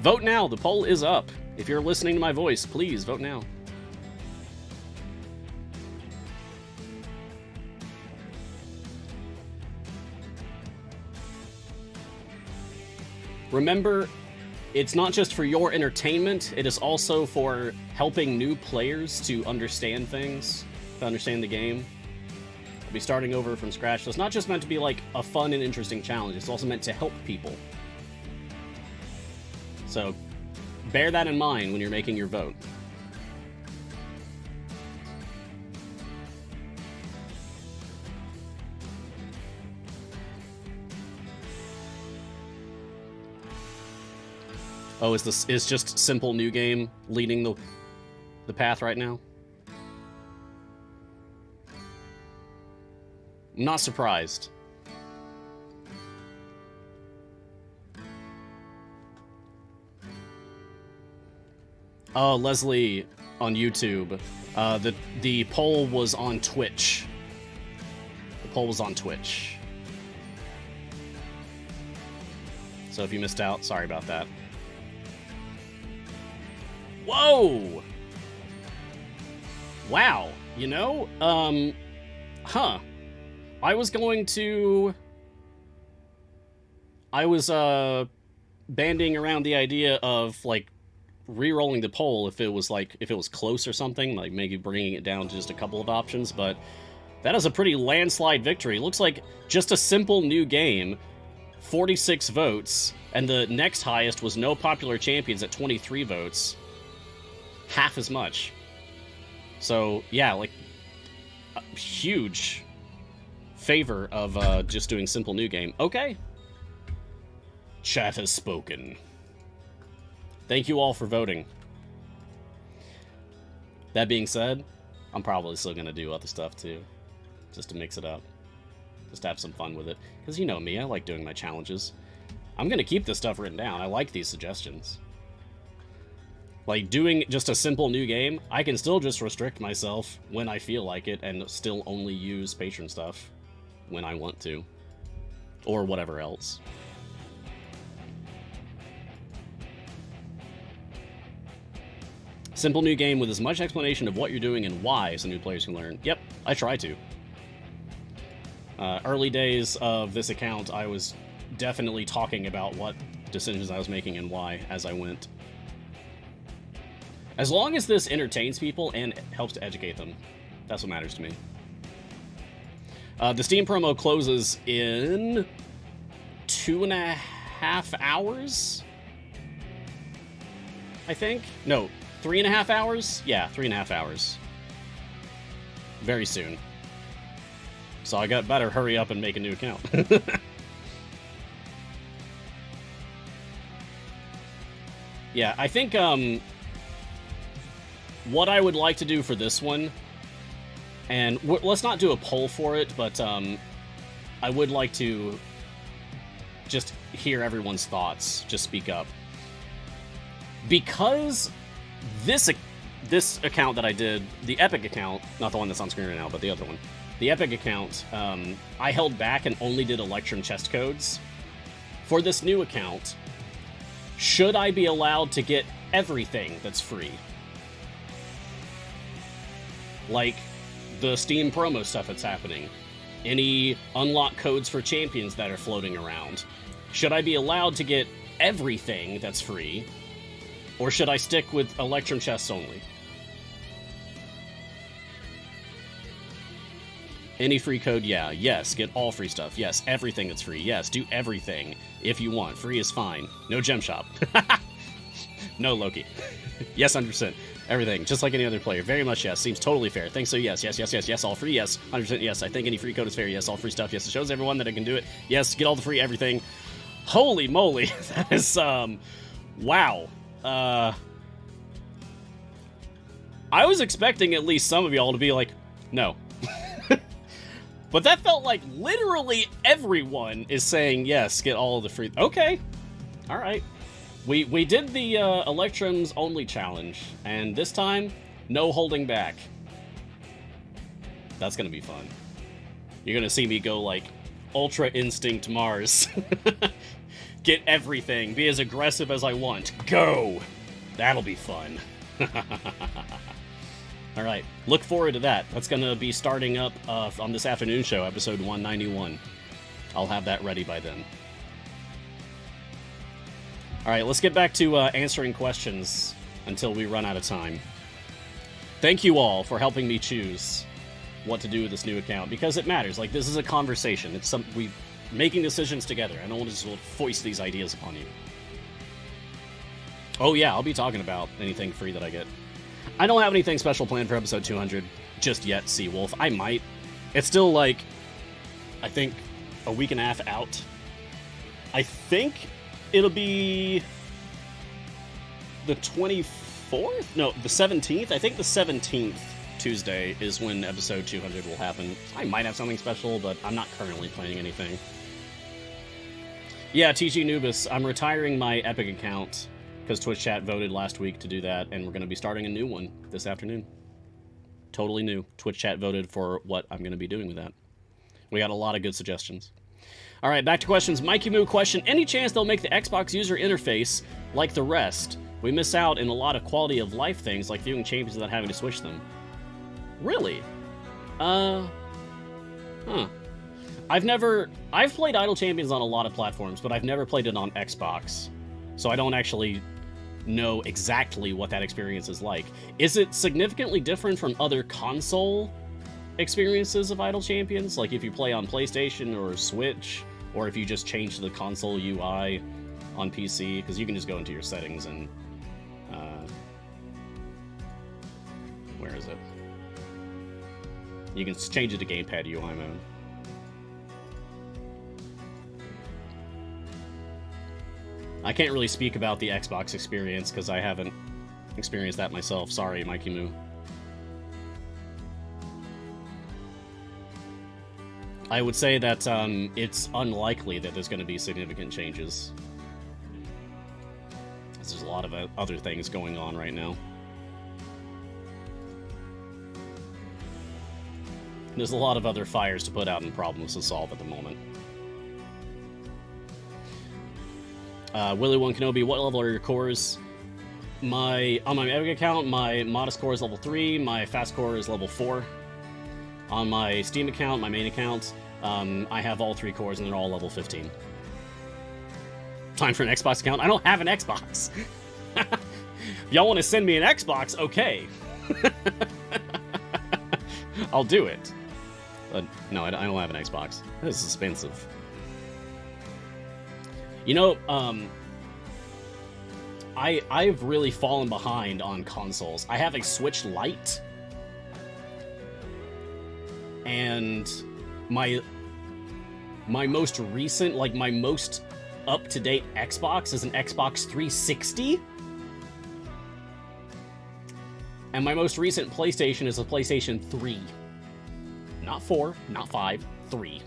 Vote now. The poll is up. If you're listening to my voice, please vote now. Remember, it's not just for your entertainment, it is also for helping new players to understand things, to understand the game. We'll be starting over from scratch, so it's not just meant to be like a fun and interesting challenge, it's also meant to help people. So, bear that in mind when you're making your vote. Oh, is just simple new game leading the path right now? I'm not surprised. Oh, Leslie on YouTube. The poll was on Twitch. The poll was on Twitch. So if you missed out, sorry about that. Whoa! Wow, you know, I was bandying around the idea of, like, re-rolling the poll if it was close or something, like maybe bringing it down to just a couple of options, but that is a pretty landslide victory. Looks like just a simple new game, 46 votes, and the next highest was no popular champions at 23 votes. Half as much. So, yeah, like, a huge favor of just doing simple new game. Okay. Chat has spoken. Thank you all for voting. That being said, I'm probably still going to do other stuff too. Just to mix it up. Just to have some fun with it. Because you know me, I like doing my challenges. I'm going to keep this stuff written down. I like these suggestions. Like, doing just a simple new game, I can still just restrict myself when I feel like it and still only use patron stuff when I want to. Or whatever else. Simple new game with as much explanation of what you're doing and why so new players can learn. Yep, I try to. Early days of this account, I was definitely talking about what decisions I was making and why as I went. As long as this entertains people and helps to educate them, that's what matters to me. The Steam promo closes in 2.5 hours? I think? No, 3.5 hours? Yeah, 3.5 hours. Very soon. So I got better hurry up and make a new account. Yeah, I think what I would like to do for this one, and let's not do a poll for it, but I would like to just hear everyone's thoughts. Just speak up. Because this account that I did, the Epic account, not the one that's on screen right now, but the other one, the Epic account, I held back and only did Electrum chest codes. For this new account, should I be allowed to get everything that's free? Like the Steam promo stuff that's happening, any unlock codes for champions that are floating around. Should I be allowed to get everything that's free, or should I stick with Electrum chests only? Any free code, yeah. Yes, get all free stuff. Yes, everything that's free. Yes, do everything if you want. Free is fine. No gem shop. No Loki. Yes, 100%. Everything, just like any other player. Very much yes. Seems totally fair. Think so, yes. Yes, yes, yes, yes. All free, yes. 100% yes. I think any free code is fair. Yes, all free stuff. Yes, it shows everyone that I can do it. Yes, get all the free everything. Holy moly. That is, wow. I was expecting at least some of y'all to be like, no. But that felt like literally everyone is saying, yes, get all of the free... Okay. All right. We did the Electrums only challenge, and this time, no holding back. That's going to be fun. You're going to see me go, like, Ultra Instinct Mars. Get everything. Be as aggressive as I want. Go! That'll be fun. All right, look forward to that. That's going to be starting up on this afternoon show, episode 191. I'll have that ready by then. All right, let's get back to answering questions until we run out of time. Thank you all for helping me choose what to do with this new account, because it matters. Like, this is a conversation. It's we making decisions together. I don't want to just foist these ideas upon you. Oh yeah, I'll be talking about anything free that I get. I don't have anything special planned for episode 200 just yet, Seawolf. I might. It's still, like, I think a week and a half out. I think it'll be the 24th? No, the 17th? I think the 17th Tuesday is when episode 200 will happen. I might have something special, but I'm not currently planning anything. Yeah, TG Nubis, I'm retiring my Epic account because Twitch chat voted last week to do that, and we're going to be starting a new one this afternoon. Totally new. Twitch chat voted for what I'm going to be doing with that. We got a lot of good suggestions. All right, back to questions. Mikey Moo question, any chance they'll make the Xbox user interface like the rest? We miss out in a lot of quality of life things like viewing champions without having to switch them. Really? Huh. I've played Idle Champions on a lot of platforms, but I've never played it on Xbox. So I don't actually know exactly what that experience is like. Is it significantly different from other console experiences of Idle Champions? Like if you play on PlayStation or Switch, or if you just change the console UI on PC? Because you can just go into your settings and... where is it? You can change it to gamepad UI mode. I can't really speak about the Xbox experience because I haven't experienced that myself. Sorry, Mikey Moo. I would say that it's unlikely that there's going to be significant changes. There's a lot of other things going on right now. There's a lot of other fires to put out and problems to solve at the moment. Willy One Kenobi, what level are your cores? On my Epic account, my modest core is level 3, my fast core is level 4. On my Steam account, my main account, I have all 3 cores and they're all level 15. Time for an Xbox account? I don't have an Xbox! If y'all want to send me an Xbox, okay. I'll do it. But no, I don't have an Xbox. This is expensive. You know, I've really fallen behind on consoles. I have a Switch Lite, and my most recent, like my most up-to-date Xbox is an Xbox 360. And my most recent PlayStation is a PlayStation 3. Not 4, not 5, 3.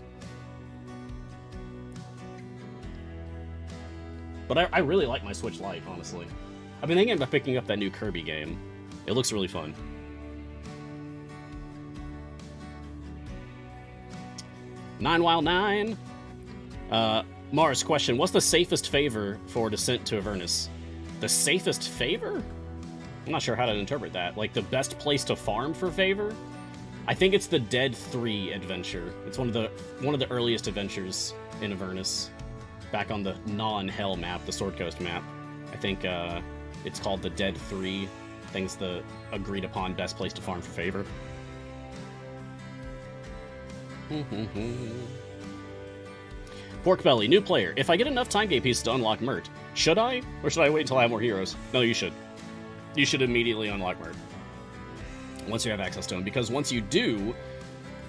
But I really like my Switch Lite, honestly. I've been thinking about picking up that new Kirby game. It looks really fun. Nine Wild 9. Mars, question. What's the safest favor for Descent to Avernus? The safest favor? I'm not sure how to interpret that. Like, the best place to farm for favor? I think it's the Dead 3 adventure. It's one of the earliest adventures in Avernus. Back on the non-Hell map, the Sword Coast map. I think it's called the Dead 3. I think it's the agreed-upon best place to farm for favor. Pork Belly, new player. If I get enough time gate pieces to unlock Mert, should I? Or should I wait until I have more heroes? No, you should. You should immediately unlock Mert. Once you have access to them. Because once you do,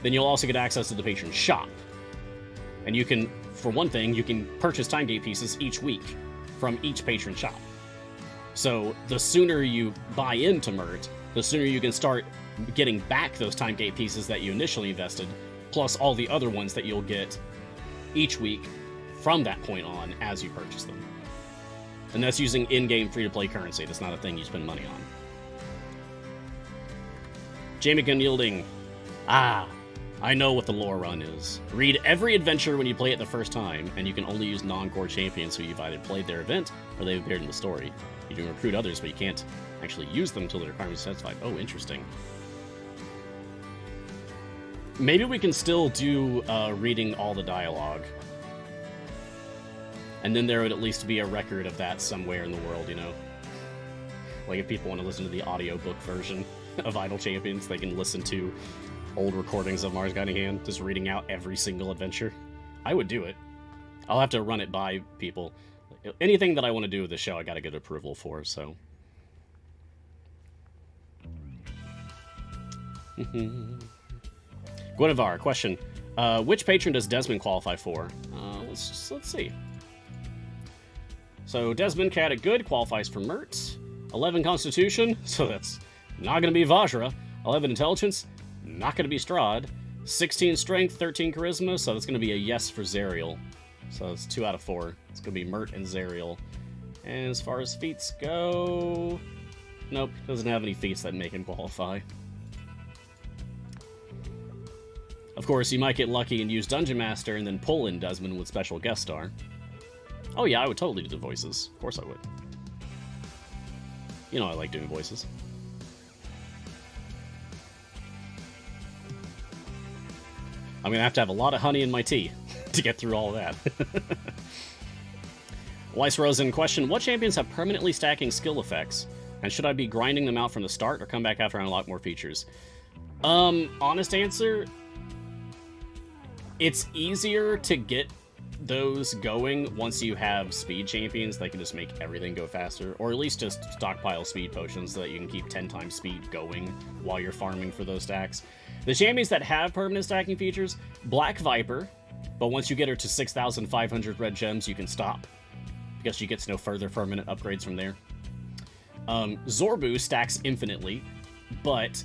then you'll also get access to the patron shop. And you can, for one thing, you can purchase time gate pieces each week from each patron shop. So the sooner you buy into Mert, the sooner you can start getting back those time gate pieces that you initially invested, plus all the other ones that you'll get each week from that point on as you purchase them. And that's using in-game free-to-play currency. That's not a thing you spend money on. Jamie Unyielding. Ah, I know what the lore run is. Read every adventure when you play it the first time, and you can only use non-core champions who you've either played their event or they've appeared in the story. You can recruit others, but you can't actually use them until the requirements are satisfied. Oh, interesting. Maybe we can still do reading all the dialogue. And then there would at least be a record of that somewhere in the world, you know? Like, if people want to listen to the audiobook version of Idle Champions, they can listen to old recordings of Mars Guiding Hand, just reading out every single adventure. I would do it. I'll have to run it by people. Anything that I want to do with the show, I gotta get approval for, so... Guinevere, question. Which patron does Desmond qualify for? Let's see. So Desmond, Chaotic Good, qualifies for Mert. 11 Constitution, so that's not going to be Vajra. 11 Intelligence, not going to be Strahd. 16 Strength, 13 Charisma, so that's going to be a yes for Zariel. So it's 2 out of 4. It's going to be Mert and Zariel. And as far as feats go... Nope, doesn't have any feats that make him qualify. Of course, you might get lucky and use Dungeon Master and then pull in Desmond with special guest star. Oh yeah, I would totally do the voices. Of course I would. You know I like doing voices. I'm gonna have to have a lot of honey in my tea to get through all of that. Weiss Rosen, question, what champions have permanently stacking skill effects? And should I be grinding them out from the start or come back after I unlock more features? Honest answer, it's easier to get those going once you have speed champions that can just make everything go faster, or at least just stockpile speed potions so that you can keep 10 times speed going while you're farming for those stacks. The champions that have permanent stacking features, Black Viper, but once you get her to 6,500 red gems, you can stop, because she gets no further permanent upgrades from there. Zorbu stacks infinitely, but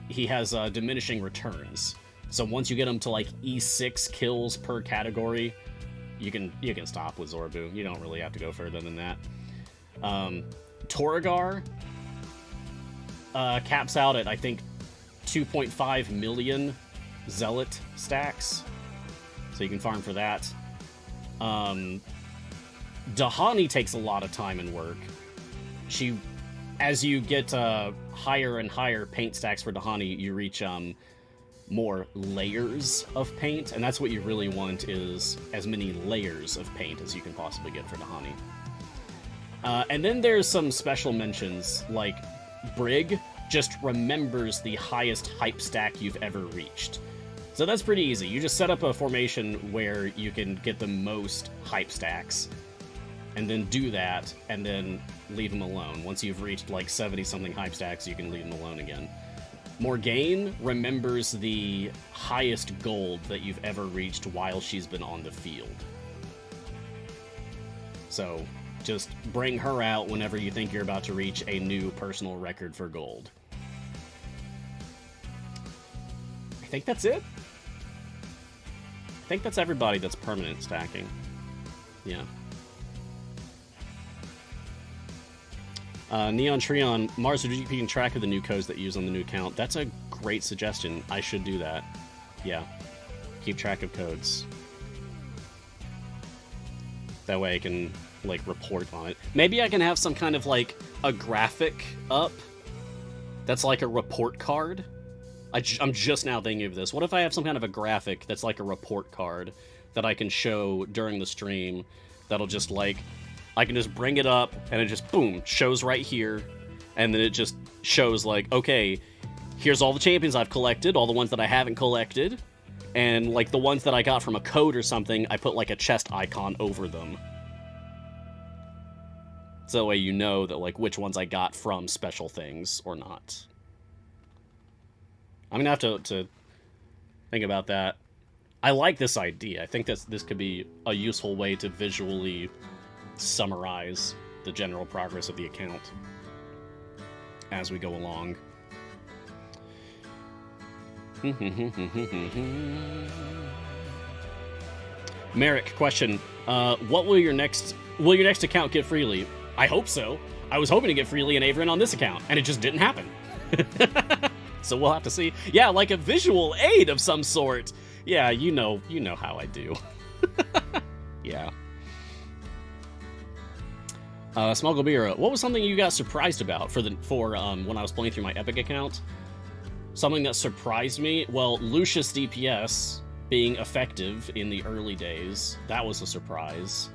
he has diminishing returns. So once you get him to like E6 kills per category, you can stop with Zorbu. You don't really have to go further than that. Torrigar caps out at, I think, 2.5 million Zealot stacks. So you can farm for that. Dahani takes a lot of time and work. As you get higher and higher paint stacks for Dahani, you reach more layers of paint, and that's what you really want, is as many layers of paint as you can possibly get for Dahani. And then there's some special mentions, like Brig just remembers the highest hype stack you've ever reached. So that's pretty easy. You just set up a formation where you can get the most hype stacks, and then do that, and then leave them alone. Once you've reached like 70-something hype stacks, you can leave them alone again. Morgane remembers the highest gold that you've ever reached while she's been on the field. So just bring her out whenever you think you're about to reach a new personal record for gold. I think that's it. I think that's everybody that's permanent stacking. Yeah. Neon Treon, Mars, would you keep track of the new codes that you use on the new account? That's a great suggestion. I should do that. Yeah. Keep track of codes. That way I can, like, report on it. Maybe I can have some kind of, like, a graphic up that's like a report card. I'm just now thinking of this. What if I have some kind of a graphic that's like a report card that I can show during the stream that'll just, like, I can just bring it up, and it just, boom, shows right here, and then it just shows, like, okay, here's all the champions I've collected, all the ones that I haven't collected, and, like, the ones that I got from a code or something, I put, like, a chest icon over them. So that way you know that, like, which ones I got from special things or not. I'm gonna have to think about that. I like this idea. I think this could be a useful way to visually summarize the general progress of the account as we go along. Merrick, question: what will your next account get freely? I hope so. I was hoping to get freely in Averin on this account, and it just didn't happen. So we'll have to see. Yeah, like a visual aid of some sort. Yeah, you know how I do. Yeah. Smugglebeer, what was something you got surprised about for when I was playing through my Epic account? Something that surprised me? Well, Lucius DPS being effective in the early days. That was a surprise.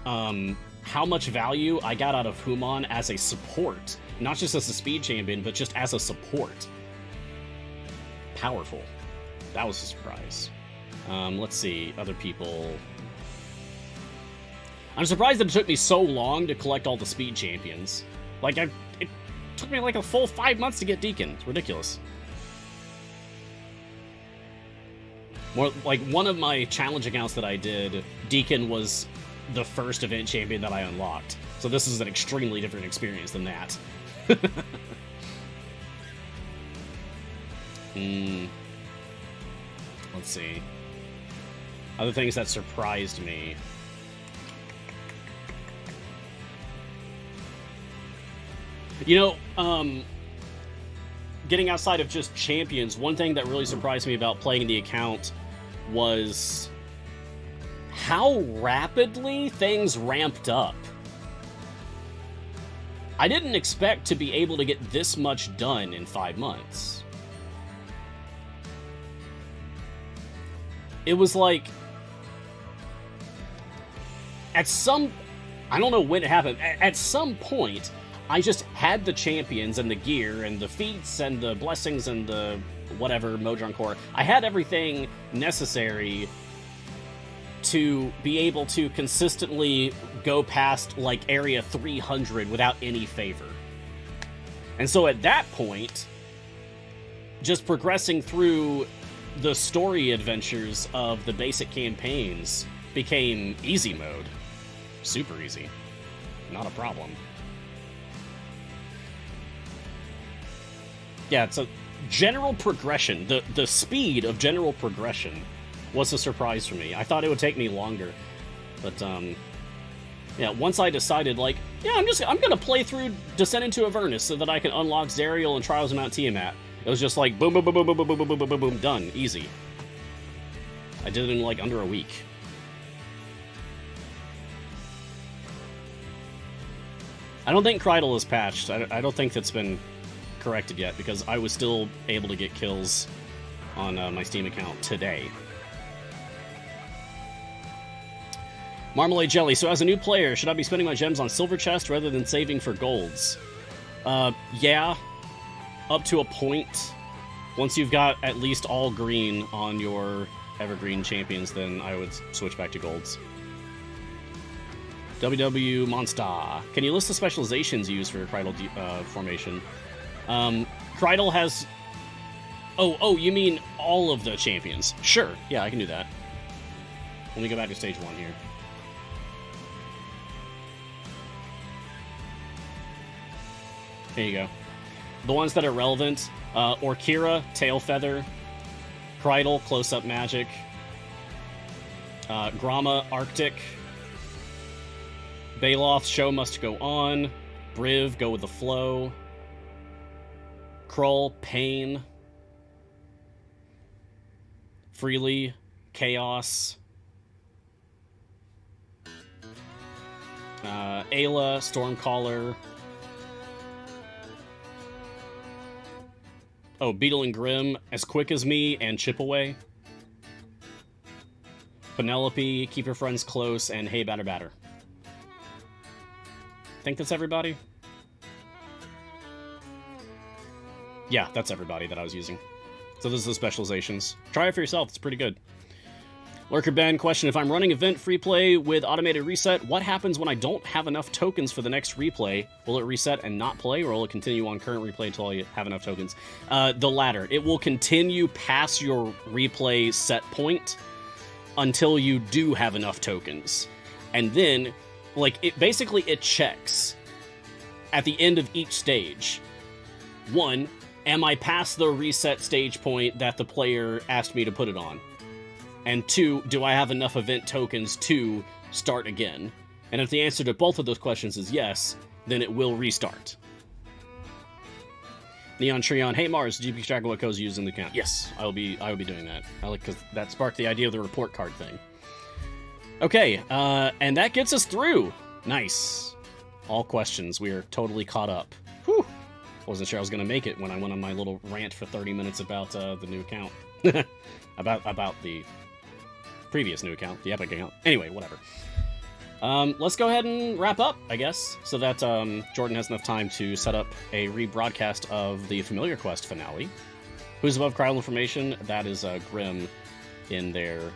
How much value I got out of Human as a support. Not just as a speed champion, but just as a support. Powerful. That was a surprise. Let's see, other people. I'm surprised that it took me so long to collect all the speed champions. Like, it took me like a full 5 months to get Deacon. It's ridiculous. More like one of my challenge accounts that I did, Deacon was the first event champion that I unlocked. So this is an extremely different experience than that. Let's see. Other things that surprised me. You know, getting outside of just champions, one thing that really surprised me about playing the account was how rapidly things ramped up. I didn't expect to be able to get this much done in 5 months. It was like, I don't know when it happened, at some point, I just had the champions and the gear and the feats and the blessings and the whatever, Modron Core. I had everything necessary to be able to consistently go past, like, area 300 without any favor. And so at that point, just progressing through the story adventures of the basic campaigns became easy mode. Super easy. Not a problem. Yeah, it's a general progression. The speed of general progression was a surprise for me. I thought it would take me longer. But, yeah, once I decided, like, yeah, I'm gonna play through Descent into Avernus so that I can unlock Zerial and Trials of Mount Tiamat. It was just like, boom, boom, boom, boom, boom, boom, boom, boom, boom, boom, boom, done. Easy. I did it in, like, under a week. I don't think Kreidel is patched. I don't think that's been corrected yet, because I was still able to get kills on my Steam account today. Marmalade Jelly. So as a new player, should I be spending my gems on silver chest rather than saving for golds? Yeah. Up to a point. Once you've got at least all green on your evergreen champions, then I would switch back to golds. WW Monster. Can you list the specializations used for your Kreidel formation? Kreidel has Oh, you mean all of the champions? Sure, yeah, I can do that. Let me go back to stage 1 here. There you go. The ones that are relevant, Orkira, Tail Feather, Krydle, Close-Up Magic, Gromma, Arctic, Baloth, Show Must Go On, Briv, Go With The Flow, Krull, Pain, Freely, Chaos, Ayla, Stormcaller, Beetle and Grim, As Quick As Me, and Chip Away. Penelope, Keep Your Friends Close, and Hey Batter Batter. Think that's everybody? Yeah, that's everybody that I was using. So this is the specializations. Try it for yourself, it's pretty good. Lurker Ben, question, if I'm running event free play with automated reset, what happens when I don't have enough tokens for the next replay? Will it reset and not play, or will it continue on current replay until I have enough tokens? The latter. It will continue past your replay set point until you do have enough tokens. And then, like, it checks at the end of each stage. 1, am I past the reset stage point that the player asked me to put it on? And 2, do I have enough event tokens to start again? And if the answer to both of those questions is yes, then it will restart. Neon Treon, hey Mars, did you keep track of what codes you use in the account? Yes, I will be doing that. Because that sparked the idea of the report card thing. Okay, and that gets us through. Nice. All questions. We are totally caught up. Whew. Wasn't sure I was going to make it when I went on my little rant for 30 minutes about the new account. about the previous new account, the Epic account. Anyway, whatever. Let's go ahead and wrap up, I guess, so that Jordan has enough time to set up a rebroadcast of the Familiar Quest finale. Who's Above Cryo Information? That is Grim in their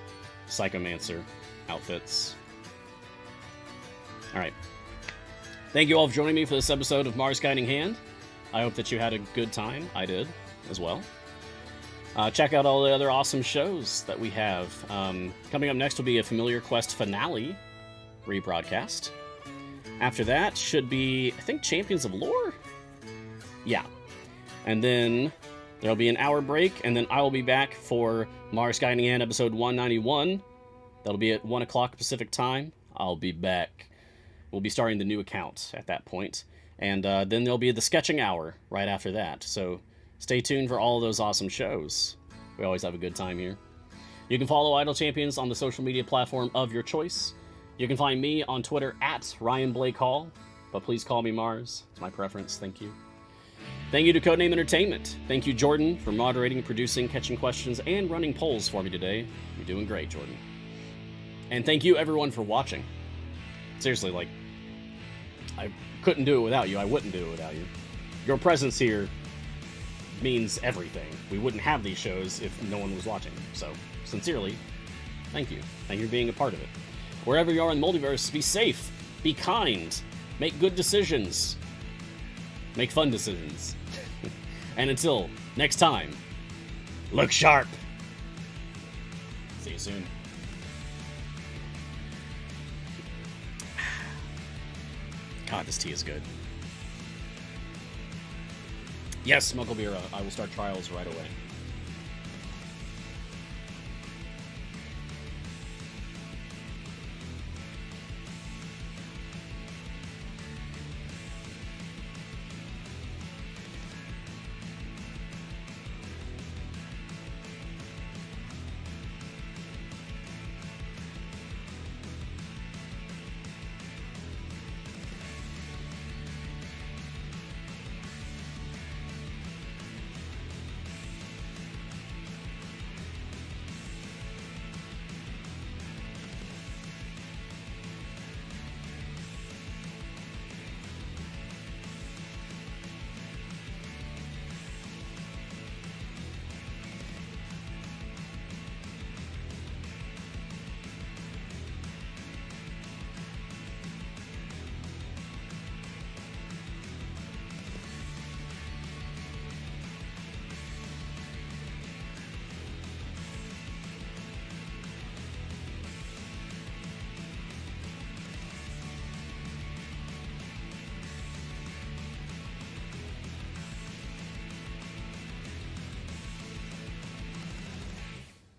Psychomancer outfits. Alright. Thank you all for joining me for this episode of Mars Guiding Hand. I hope that you had a good time. I did, as well. Check out all the other awesome shows that we have. Coming up next will be a Familiar Quest finale rebroadcast. After that should be, I think, Champions of Lore? Yeah. And then there'll be an hour break, and then I will be back for Mars Guiding Hand episode 191. That'll be at 1 o'clock Pacific time. I'll be back. We'll be starting the new account at that point. And then there'll be the sketching hour right after that. So stay tuned for all of those awesome shows. We always have a good time here. You can follow Idle Champions on the social media platform of your choice. You can find me on Twitter at Ryan Blake Hall, but please call me Mars. It's my preference. Thank you. Thank you to Codename Entertainment. Thank you, Jordan, for moderating, producing, catching questions, and running polls for me today. You're doing great, Jordan. And thank you, everyone, for watching. Seriously, like, I couldn't do it without you. I wouldn't do it without you. Your presence here means everything. We wouldn't have these shows if no one was watching. So, sincerely, thank you. Thank you for being a part of it. Wherever you are in the multiverse, be safe, be kind, make good decisions, make fun decisions. And until next time, look sharp. See you soon. God, this tea is good. Yes, Smuggle Beer, I will start trials right away.